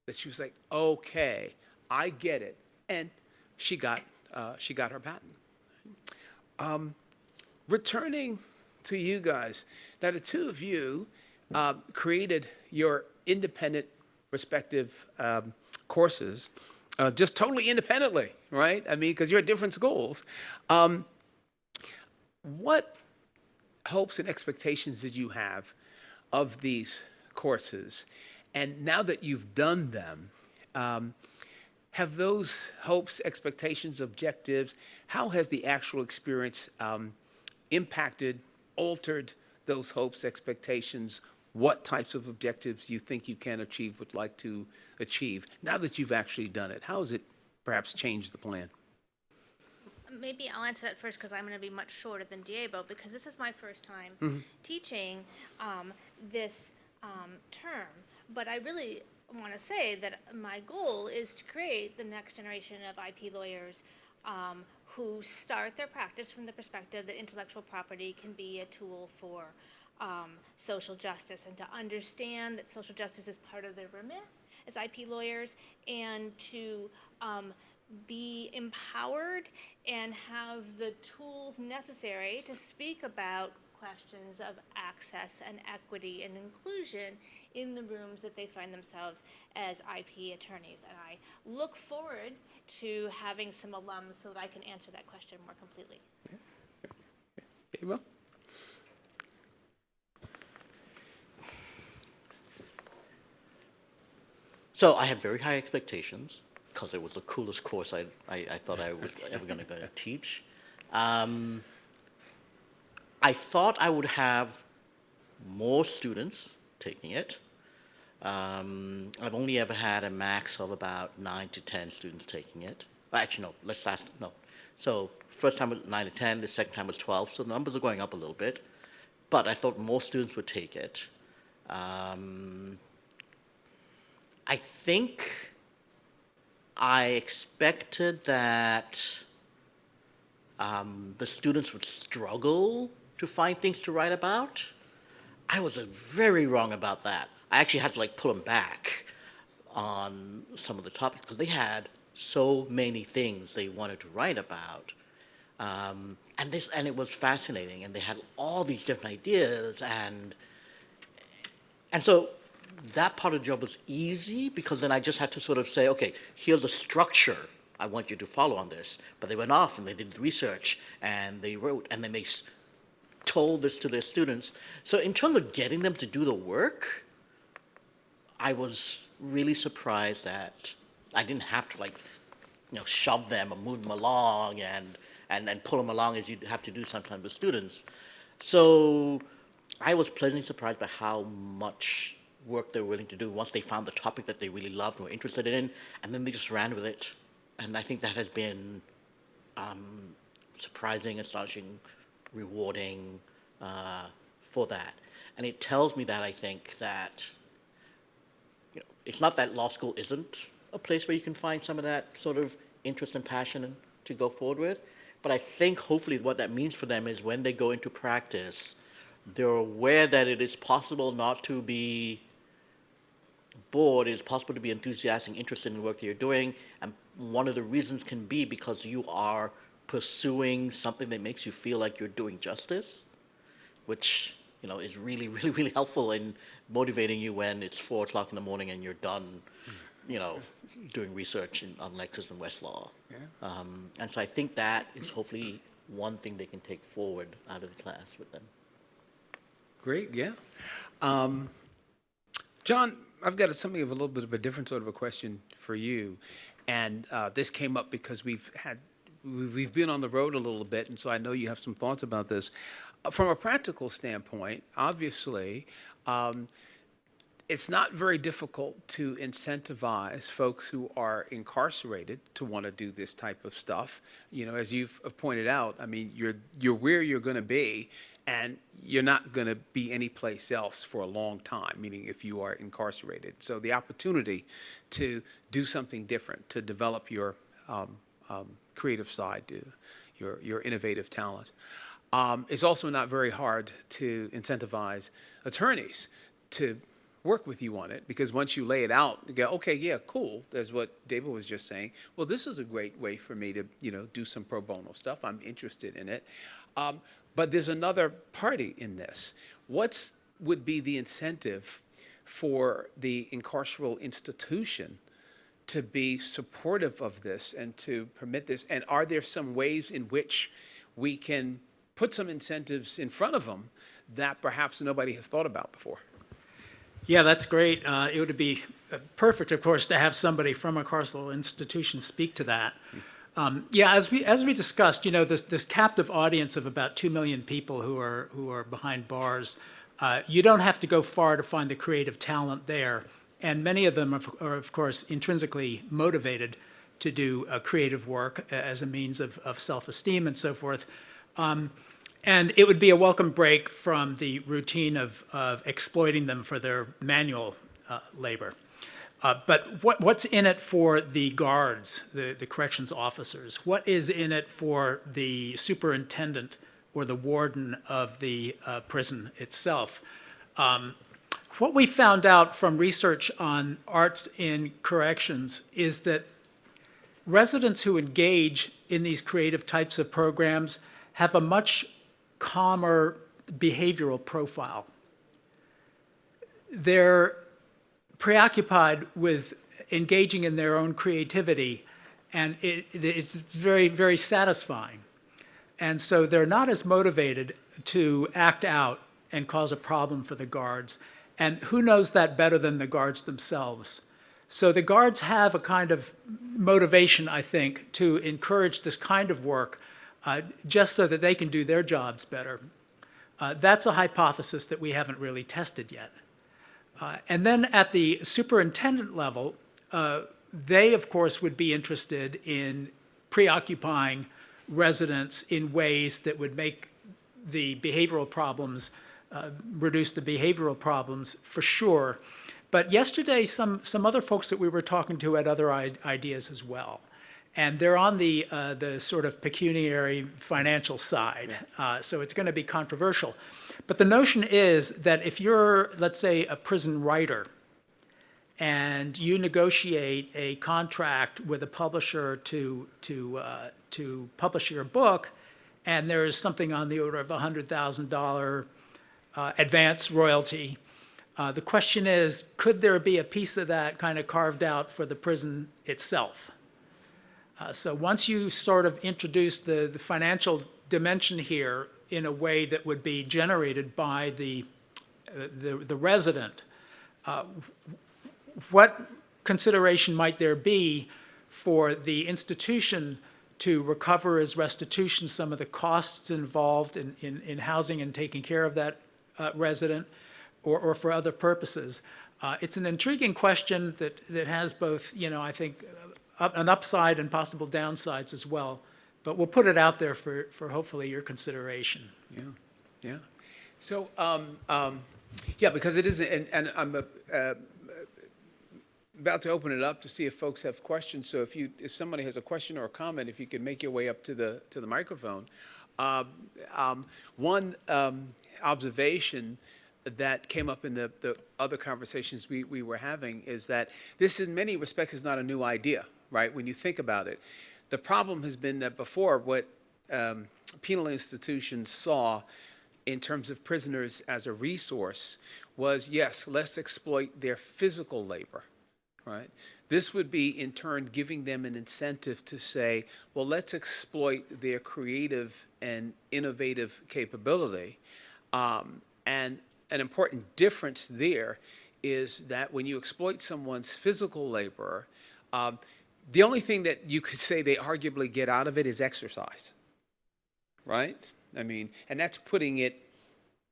[SPEAKER 1] that she was like, okay, I get it. And she got her patent. Returning to you guys, now the two of you created your independent respective courses just totally independently, right? I mean, because you're at different schools. What hopes and expectations did you have of these courses? And now that you've done them, have those hopes, expectations, objectives, how has the actual experience impacted, altered those hopes, expectations? What types of objectives you think you can achieve, would like to achieve? Now that you've actually done it, how has it perhaps changed the plan?
[SPEAKER 2] Maybe I'll answer that first because I'm going to be much shorter than Diebo, because this is my first time teaching this term. But I really want to say that my goal is to create the next generation of IP lawyers who start their practice from the perspective that intellectual property can be a tool for social justice, and to understand that social justice is part of their remit as IP lawyers, and to be empowered and have the tools necessary to speak about questions of access and equity and inclusion in the rooms that they find themselves as IP attorneys. And I look forward to having some alums so that I can answer that question more completely.
[SPEAKER 1] Okay, well.
[SPEAKER 3] So I had very high expectations because it was the coolest course I thought I was ever going to teach. I thought I would have more students taking it. I've only ever had a max of about 9 to 10 students taking it. Actually, no, So first time was 9 to 10, the second time was 12, so the numbers are going up a little bit. But I thought more students would take it. I think I expected that the students would struggle to find things to write about. I was very wrong about that. I actually had to pull them back on some of the topics because they had so many things they wanted to write about. And it was fascinating, and they had all these different ideas, and so that part of the job was easy because then I just had to sort of say, okay, here's a structure I want you to follow on this. But they went off and they did research and they wrote, and then they told this to their students. So in terms of getting them to do the work, I was really surprised that I didn't have to shove them or move them along and pull them along as you have to do sometimes with students. So I was pleasantly surprised by how much work they were willing to do once they found the topic that they really loved and were interested in, and then they just ran with it. And I think that has been surprising, astonishing, rewarding for that. And it tells me that I think that it's not that law school isn't a place where you can find some of that sort of interest and passion to go forward with, but I think hopefully what that means for them is when they go into practice, they're aware that it is possible not to be bored, it is possible to be enthusiastic and interested in the work that you're doing, and one of the reasons can be because you are pursuing something that makes you feel like you're doing justice, which is really, really, really helpful in motivating you when it's 4 o'clock in the morning and you're done, doing research on Lexis and Westlaw.
[SPEAKER 1] Yeah.
[SPEAKER 3] And so I think that is hopefully one thing they can take forward out of the class with them.
[SPEAKER 1] Great, yeah. John, I've got something of a little bit of a different sort of a question for you. And this came up because we've been on the road a little bit, and so I know you have some thoughts about this. From a practical standpoint, obviously, it's not very difficult to incentivize folks who are incarcerated to want to do this type of stuff. As you've pointed out, I mean, you're where you're going to be, and you're not going to be anyplace else for a long time, meaning if you are incarcerated. So the opportunity to do something different, to develop your creative side, your innovative talent, it's also not very hard to incentivize attorneys to work with you on it, because once you lay it out, you go, okay, yeah, cool. That's what David was just saying. Well, this is a great way for me to, do some pro bono stuff. I'm interested in it. But there's another party in this. What would be the incentive for the incarceral institution to be supportive of this and to permit this? And are there some ways in which we can put some incentives in front of them that perhaps nobody has thought about before?
[SPEAKER 4] Yeah, that's great. It would be perfect, of course, to have somebody from a carceral institution speak to that. Yeah, as we discussed, this captive audience of about 2 million people who are behind bars, you don't have to go far to find the creative talent there, and many of them are of course intrinsically motivated to do creative work as a means of self-esteem and so forth. And it would be a welcome break from the routine of exploiting them for their manual labor. But what's in it for the guards, the corrections officers? What is in it for the superintendent or the warden of the prison itself? What we found out from research on arts in corrections is that residents who engage in these creative types of programs have a much calmer behavioral profile. They're preoccupied with engaging in their own creativity, and it's very, very satisfying. And so they're not as motivated to act out and cause a problem for the guards. And who knows that better than the guards themselves? So the guards have a kind of motivation, I think, to encourage this kind of work just so that they can do their jobs better. That's a hypothesis that we haven't really tested yet. And then at the superintendent level, they, of course, would be interested in preoccupying residents in ways that would make the behavioral problems, reduce the behavioral problems for sure. But yesterday, some other folks that we were talking to had other ideas as well. And they're on the sort of pecuniary financial side, so it's going to be controversial. But the notion is that if you're, let's say, a prison writer, and you negotiate a contract with a publisher to publish your book, and there's something on the order of $100,000 advance royalty, the question is, could there be a piece of that kind of carved out for the prison itself? So once you sort of introduce the financial dimension here in a way that would be generated by the resident, what consideration might there be for the institution to recover as restitution some of the costs involved in housing and taking care of that resident, or for other purposes? It's an intriguing question that has both, I think, an upside and possible downsides as well. But we'll put it out there for hopefully your consideration.
[SPEAKER 1] Yeah. So, yeah, because it is, and I'm about to open it up to see if folks have questions. So if somebody has a question or a comment, if you could make your way up to the microphone. One observation that came up in the other conversations we were having is that this, in many respects, is not a new idea, right? When you think about it, the problem has been that before, what penal institutions saw in terms of prisoners as a resource was, yes, let's exploit their physical labor, right? This would be, in turn, giving them an incentive to say, well, let's exploit their creative and innovative capability. And an important difference there is that when you exploit someone's physical labor, the only thing that you could say they arguably get out of it is exercise, right? I mean, and that's putting it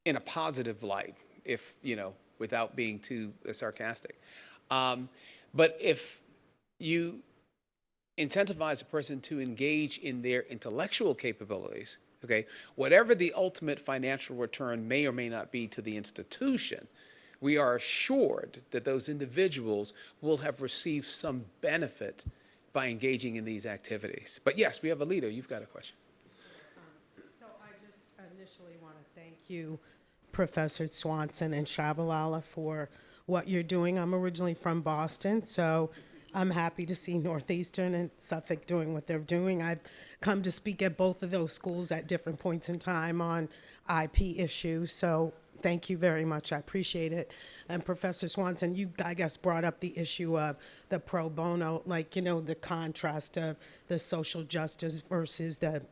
[SPEAKER 1] in a positive light, if, without being too sarcastic. But if you incentivize a person to engage in their intellectual capabilities, okay, whatever the ultimate financial return may or may not be to the institution, we are assured that those individuals will have received some benefit by engaging in these activities. But yes, we have a leader. You've got a question.
[SPEAKER 6] So I just initially want to thank you, Professor Swanson and Shabalala, for what you're doing. I'm originally from Boston, so I'm happy to see Northeastern and Suffolk doing what they're doing. I've come to speak at both of those schools at different points in time on IP issues, so thank you very much. I appreciate it. And Professor Swanson, you, I guess, brought up the issue of the pro bono, the contrast of the social justice versus the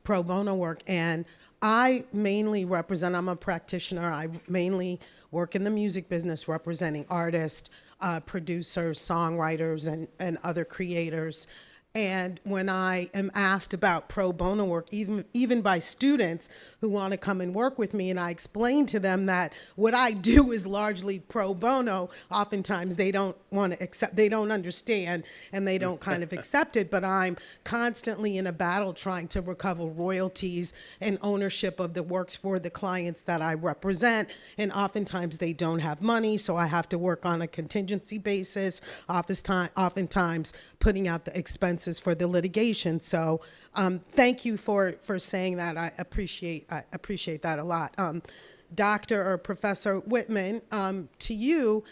[SPEAKER 6] pro bono work. And I mainly represent, I'm a practitioner, I mainly work in the music business representing artists, producers, songwriters, and other creators. And when I am asked about pro bono work, even by students who want to come and work with me, and I explain to them that what I do is largely pro bono, oftentimes they don't want to accept, they don't understand, and they don't kind of accept it. But I'm constantly in a battle trying to recover royalties and ownership of the works for the clients that I represent. And oftentimes they don't have money, so I have to work on a contingency basis, oftentimes putting out the expenses for the litigation. So thank you for saying that. I appreciate that a lot. Dr. or Professor Whitman, to you,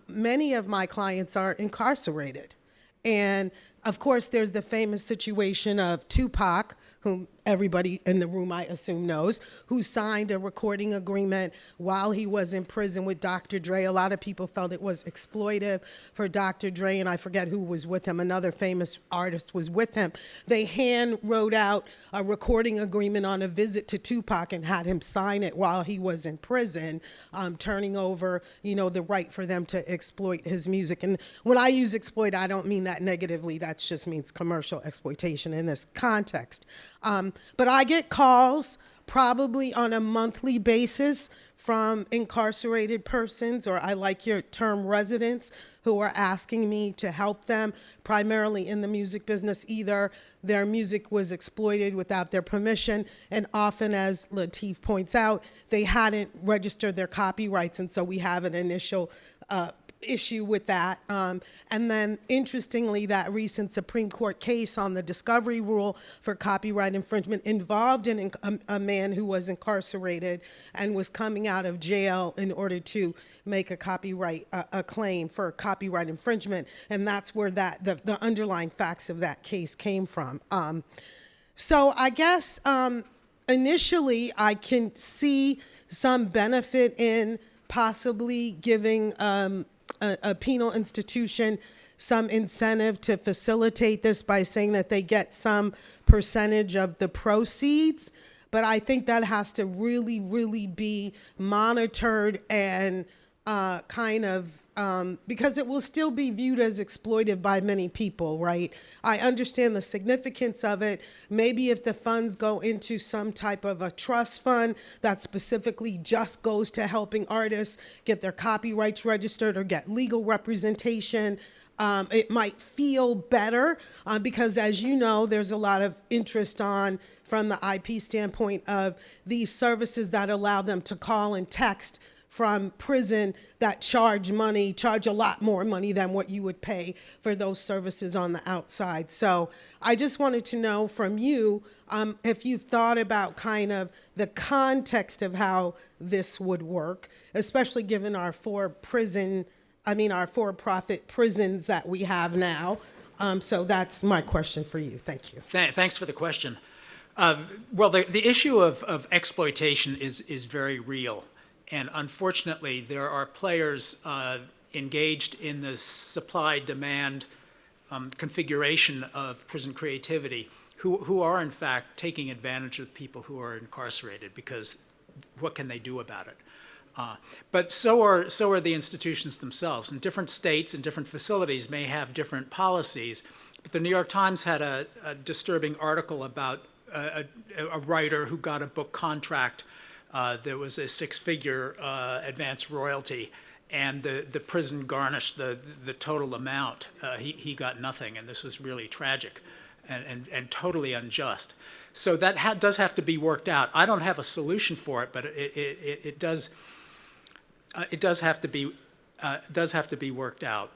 [SPEAKER 6] many of my clients are incarcerated. And of course, there's the famous situation of Tupac, whom everybody in the room, I assume, knows, who signed a recording agreement while he was in prison with Dr. Dre. A lot of people felt it was exploitive for Dr. Dre, and I forget who was with him. Another famous artist was with him. They hand wrote out a recording agreement on a visit to Tupac and had him sign it while he was in prison, turning over, the right for them to exploit his music. And when I use exploit, I don't mean that negatively. That just means commercial exploitation in this context. But I get calls probably on a monthly basis from incarcerated persons, or I like your term residents, who are asking me to help them, primarily in the music business. Either their music was exploited without their permission, and often, as Lateef points out, they hadn't registered their copyrights, and so we have an initial issue with that. And then, interestingly, that recent Supreme Court case on the discovery rule for copyright infringement involved a man who was incarcerated and was coming out of jail in order to make a copyright a claim for copyright infringement, and that's where the underlying facts of that case came from. So I guess initially I can see some benefit in possibly giving a penal institution some incentive to facilitate this by saying that they get some percentage of the proceeds. But I think that has to really, really be monitored and because it will still be viewed as exploitive by many people, right? I understand the significance of it. Maybe if the funds go into some type of a trust fund that specifically just goes to helping artists get their copyrights registered or get legal representation, it might feel better because, as you know, there's a lot of interest from the IP standpoint of these services that allow them to call and text from prison that charge a lot more money than what you would pay for those services on the outside. So I just wanted to know from you if you've thought about kind of the context of how this would work, especially given our for-profit prisons that we have now. So that's my question for you. Thank you.
[SPEAKER 4] Thanks for the question. Well, the issue of exploitation is very real. And unfortunately, there are players engaged in the supply-demand configuration of prison creativity who are, in fact, taking advantage of people who are incarcerated, because what can they do about it? But so are the institutions themselves. And different states and different facilities may have different policies. But the New York Times had a disturbing article about a writer who got a book contract. There was a six-figure advance royalty, and the prison garnished the total amount. He got nothing, and this was really tragic and totally unjust. So that does have to be worked out. I don't have a solution for it, but it does have to be worked out.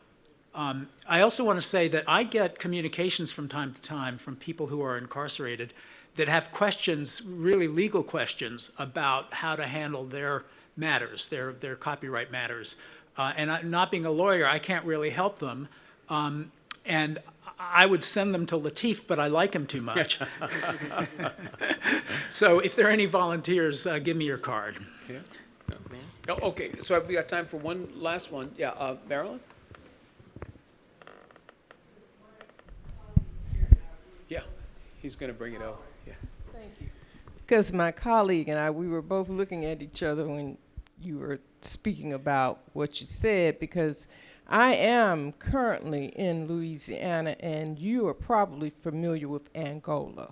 [SPEAKER 4] I also want to say that I get communications from time to time from people who are incarcerated that have questions, really legal questions, about how to handle their matters, their copyright matters. And not being a lawyer, I can't really help them. And I would send them to Lateef, but I like him too much. So if there are any volunteers, give me your card.
[SPEAKER 1] Yeah. Oh, okay, so we got time for one last one. Yeah, Marilyn? Yeah, he's going to bring it over. Yeah.
[SPEAKER 7] Because my colleague and I, we were both looking at each other when you were speaking about what you said, because I am currently in Louisiana, and you are probably familiar with Angola,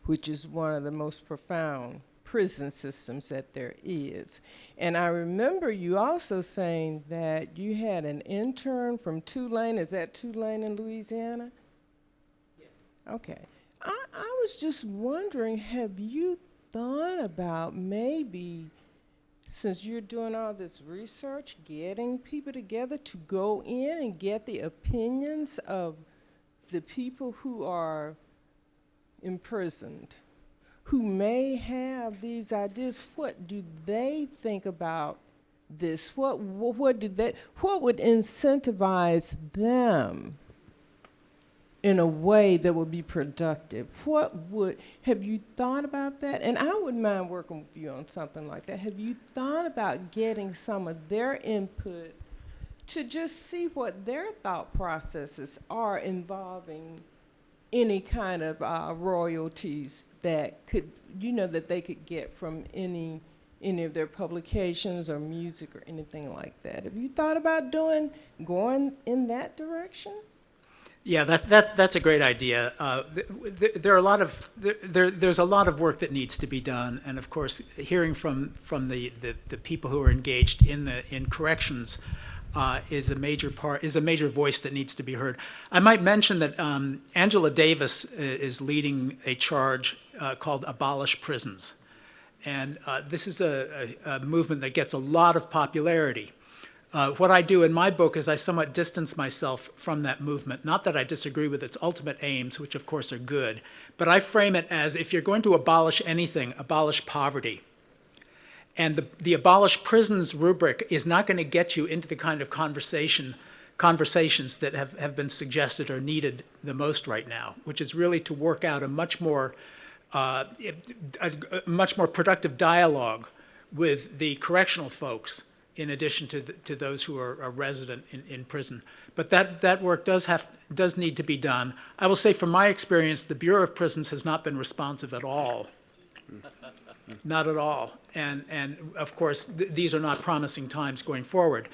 [SPEAKER 7] which is one of the most profound prison systems that there is. And I remember you also saying that you had an intern from Tulane. Is that Tulane in Louisiana? Yes. Okay. I was just wondering, have you thought about maybe, since you're doing all this research, getting people together to go in and get the opinions of the people who are imprisoned, who may have these ideas? What do they think about this? What would incentivize them in a way that would be productive? Have you thought about that? And I wouldn't mind working with you on something like that. Have you thought about getting some of their input to just see what their thought processes are involving any kind of royalties that could, that they could get from any of their publications or music or anything like that? Have you thought about going in that direction?
[SPEAKER 4] Yeah, that's a great idea. There's a lot of work that needs to be done, and of course, hearing from the people who are engaged in corrections is a major voice that needs to be heard. I might mention that Angela Davis is leading a charge called Abolish Prisons, and this is a movement that gets a lot of popularity. What I do in my book is I somewhat distance myself from that movement. Not that I disagree with its ultimate aims, which of course are good, but I frame it as, if you're going to abolish anything, abolish poverty. And the abolish prisons rubric is not going to get you into the kind of conversations that have been suggested or needed the most right now, which is really to work out a much more productive dialogue with the correctional folks, in addition to those who are resident in prison. But that work does need to be done. I will say, from my experience, the Bureau of Prisons has not been responsive at all. Not at all. And of course, these are not promising times going forward.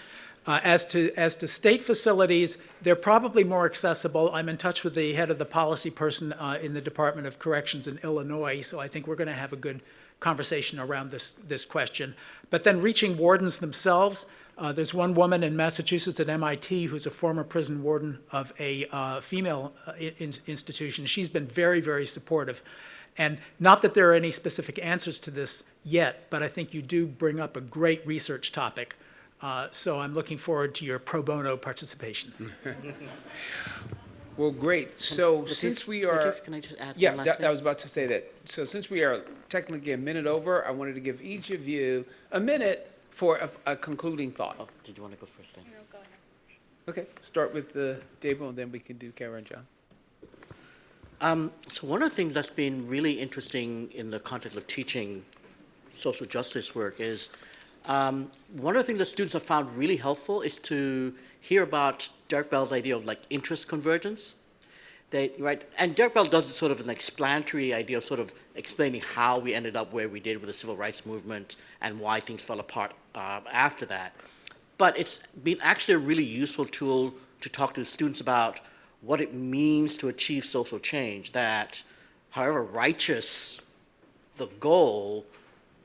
[SPEAKER 4] As to state facilities, they're probably more accessible. I'm in touch with the head of the policy person in the Department of Corrections in Illinois, so I think we're going to have a good conversation around this question. But then reaching wardens themselves, there's one woman in Massachusetts at MIT who's a former prison warden of a female institution. She's been very, very supportive. And not that there are any specific answers to this yet, but I think you do bring up a great research topic. So I'm looking forward to your pro bono participation.
[SPEAKER 1] Well, great. So since we are,
[SPEAKER 3] Lateef, can I just add
[SPEAKER 1] yeah,
[SPEAKER 3] one last thing?
[SPEAKER 1] I was about to say that. So since we are technically a minute over, I wanted to give each of you a minute for a concluding thought.
[SPEAKER 3] Oh, did you want to go first then?
[SPEAKER 2] No, go ahead.
[SPEAKER 1] Okay, start with Debo, and then we can do Kara and John.
[SPEAKER 3] So one of the things that's been really interesting in the context of teaching social justice work is one of the things that students have found really helpful is to hear about Derek Bell's idea of like interest convergence. And Derek Bell does sort of an explanatory idea of sort of explaining how we ended up where we did with the civil rights movement and why things fell apart after that. But it's been actually a really useful tool to talk to the students about what it means to achieve social change, that however righteous the goal,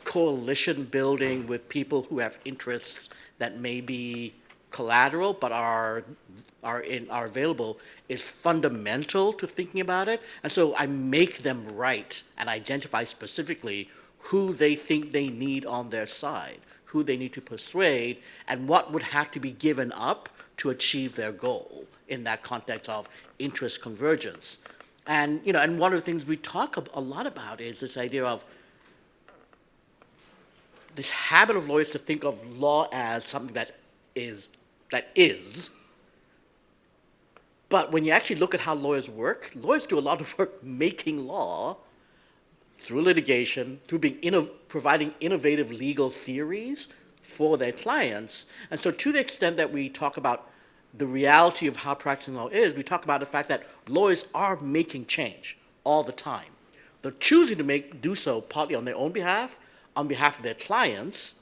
[SPEAKER 3] coalition building with people who have interests that may be collateral but are available is fundamental to thinking about it. And so I make them write and identify specifically who they think they need on their side, who they need to persuade, and what would have to be given up to achieve their goal in that context of interest convergence. And, and one of the things we talk a lot about is this idea of this habit of lawyers to think of law as something that is. But when you actually look at how lawyers do a lot of work making law through litigation, through providing innovative legal theories for their clients. And so to the extent that we talk about the reality of how practicing law is, we talk about the fact that lawyers are making change all the time. They're choosing to do so partly on their own behalf, on behalf of their clients.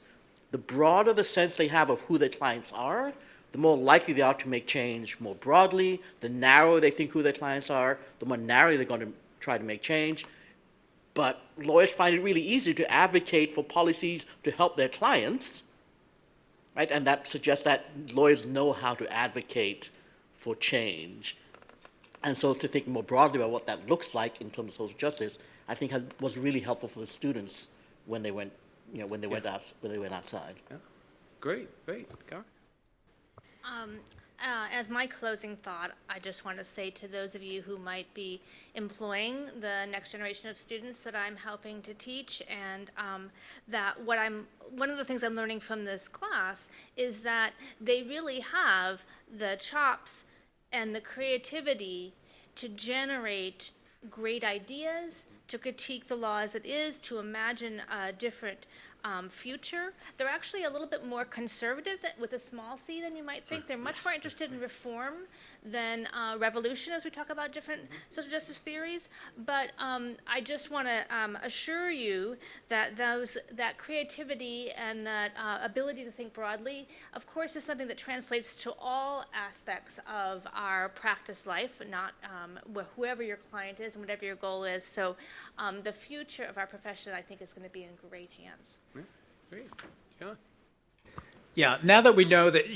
[SPEAKER 3] The broader the sense they have of who their clients are, the more likely they are to make change more broadly. The narrower they think who their clients are, the more narrow they're going to try to make change. But lawyers find it really easy to advocate for policies to help their clients, right? And that suggests that lawyers know how to advocate for change. And so to think more broadly about what that looks like in terms of social justice, I think was really helpful for the students when they went, when they went outside.
[SPEAKER 1] Yeah. Great. Kara?
[SPEAKER 2] As my closing thought, I just want to say to those of you who might be employing the next generation of students that I'm helping to teach, and that one of the things I'm learning from this class is that they really have the chops and the creativity to generate great ideas, to critique the law as it is, to imagine a different future. They're actually a little bit more conservative with a small c than you might think. They're much more interested in reform than revolution as we talk about different social justice theories. But I just want to assure you that that creativity and that ability to think broadly, of course, is something that translates to all aspects of our practice life, not whoever your client is and whatever your goal is. So the future of our profession, I think, is going to be in great hands.
[SPEAKER 1] Great. John?
[SPEAKER 4] Yeah, now that we know that,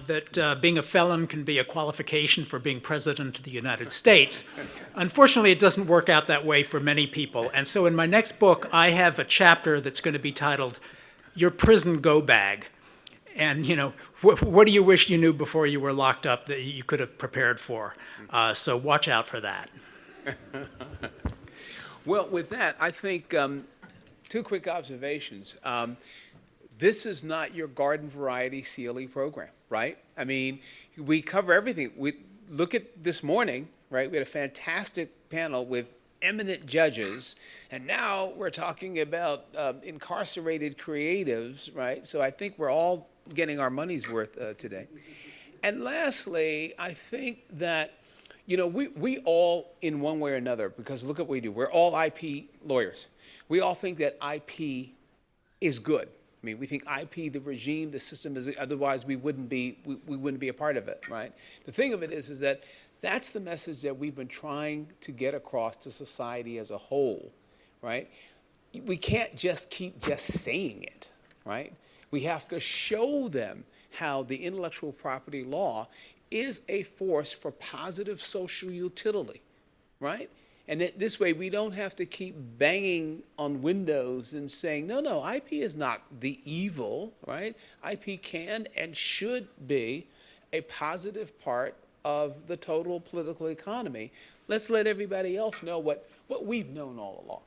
[SPEAKER 4] that being a felon can be a qualification for being president of the United States, unfortunately, it doesn't work out that way for many people. And so in my next book, I have a chapter that's going to be titled, Your Prison Go Bag. And, what do you wish you knew before you were locked up that you could have prepared for? So watch out for that.
[SPEAKER 1] Well, with that, I think two quick observations. This is not your garden variety CLE program, right? I mean, we cover everything. We look at this morning, right? We had a fantastic panel with eminent judges, and now we're talking about incarcerated creatives, right? So I think we're all getting our money's worth today. And lastly, I think that, we all, in one way or another, because look at what we do, we're all IP lawyers. We all think that IP is good. I mean, we think IP, the regime, the system is, otherwise we wouldn't be a part of it, right? The thing of it is that that's the message that we've been trying to get across to society as a whole, right? We can't just keep just saying it, right? We have to show them how the intellectual property law is a force for positive social utility, right? And this way, we don't have to keep banging on windows and saying, no, no, IP is not the evil, right? IP can and should be a positive part of the total political economy. Let's let everybody else know what we've known all along.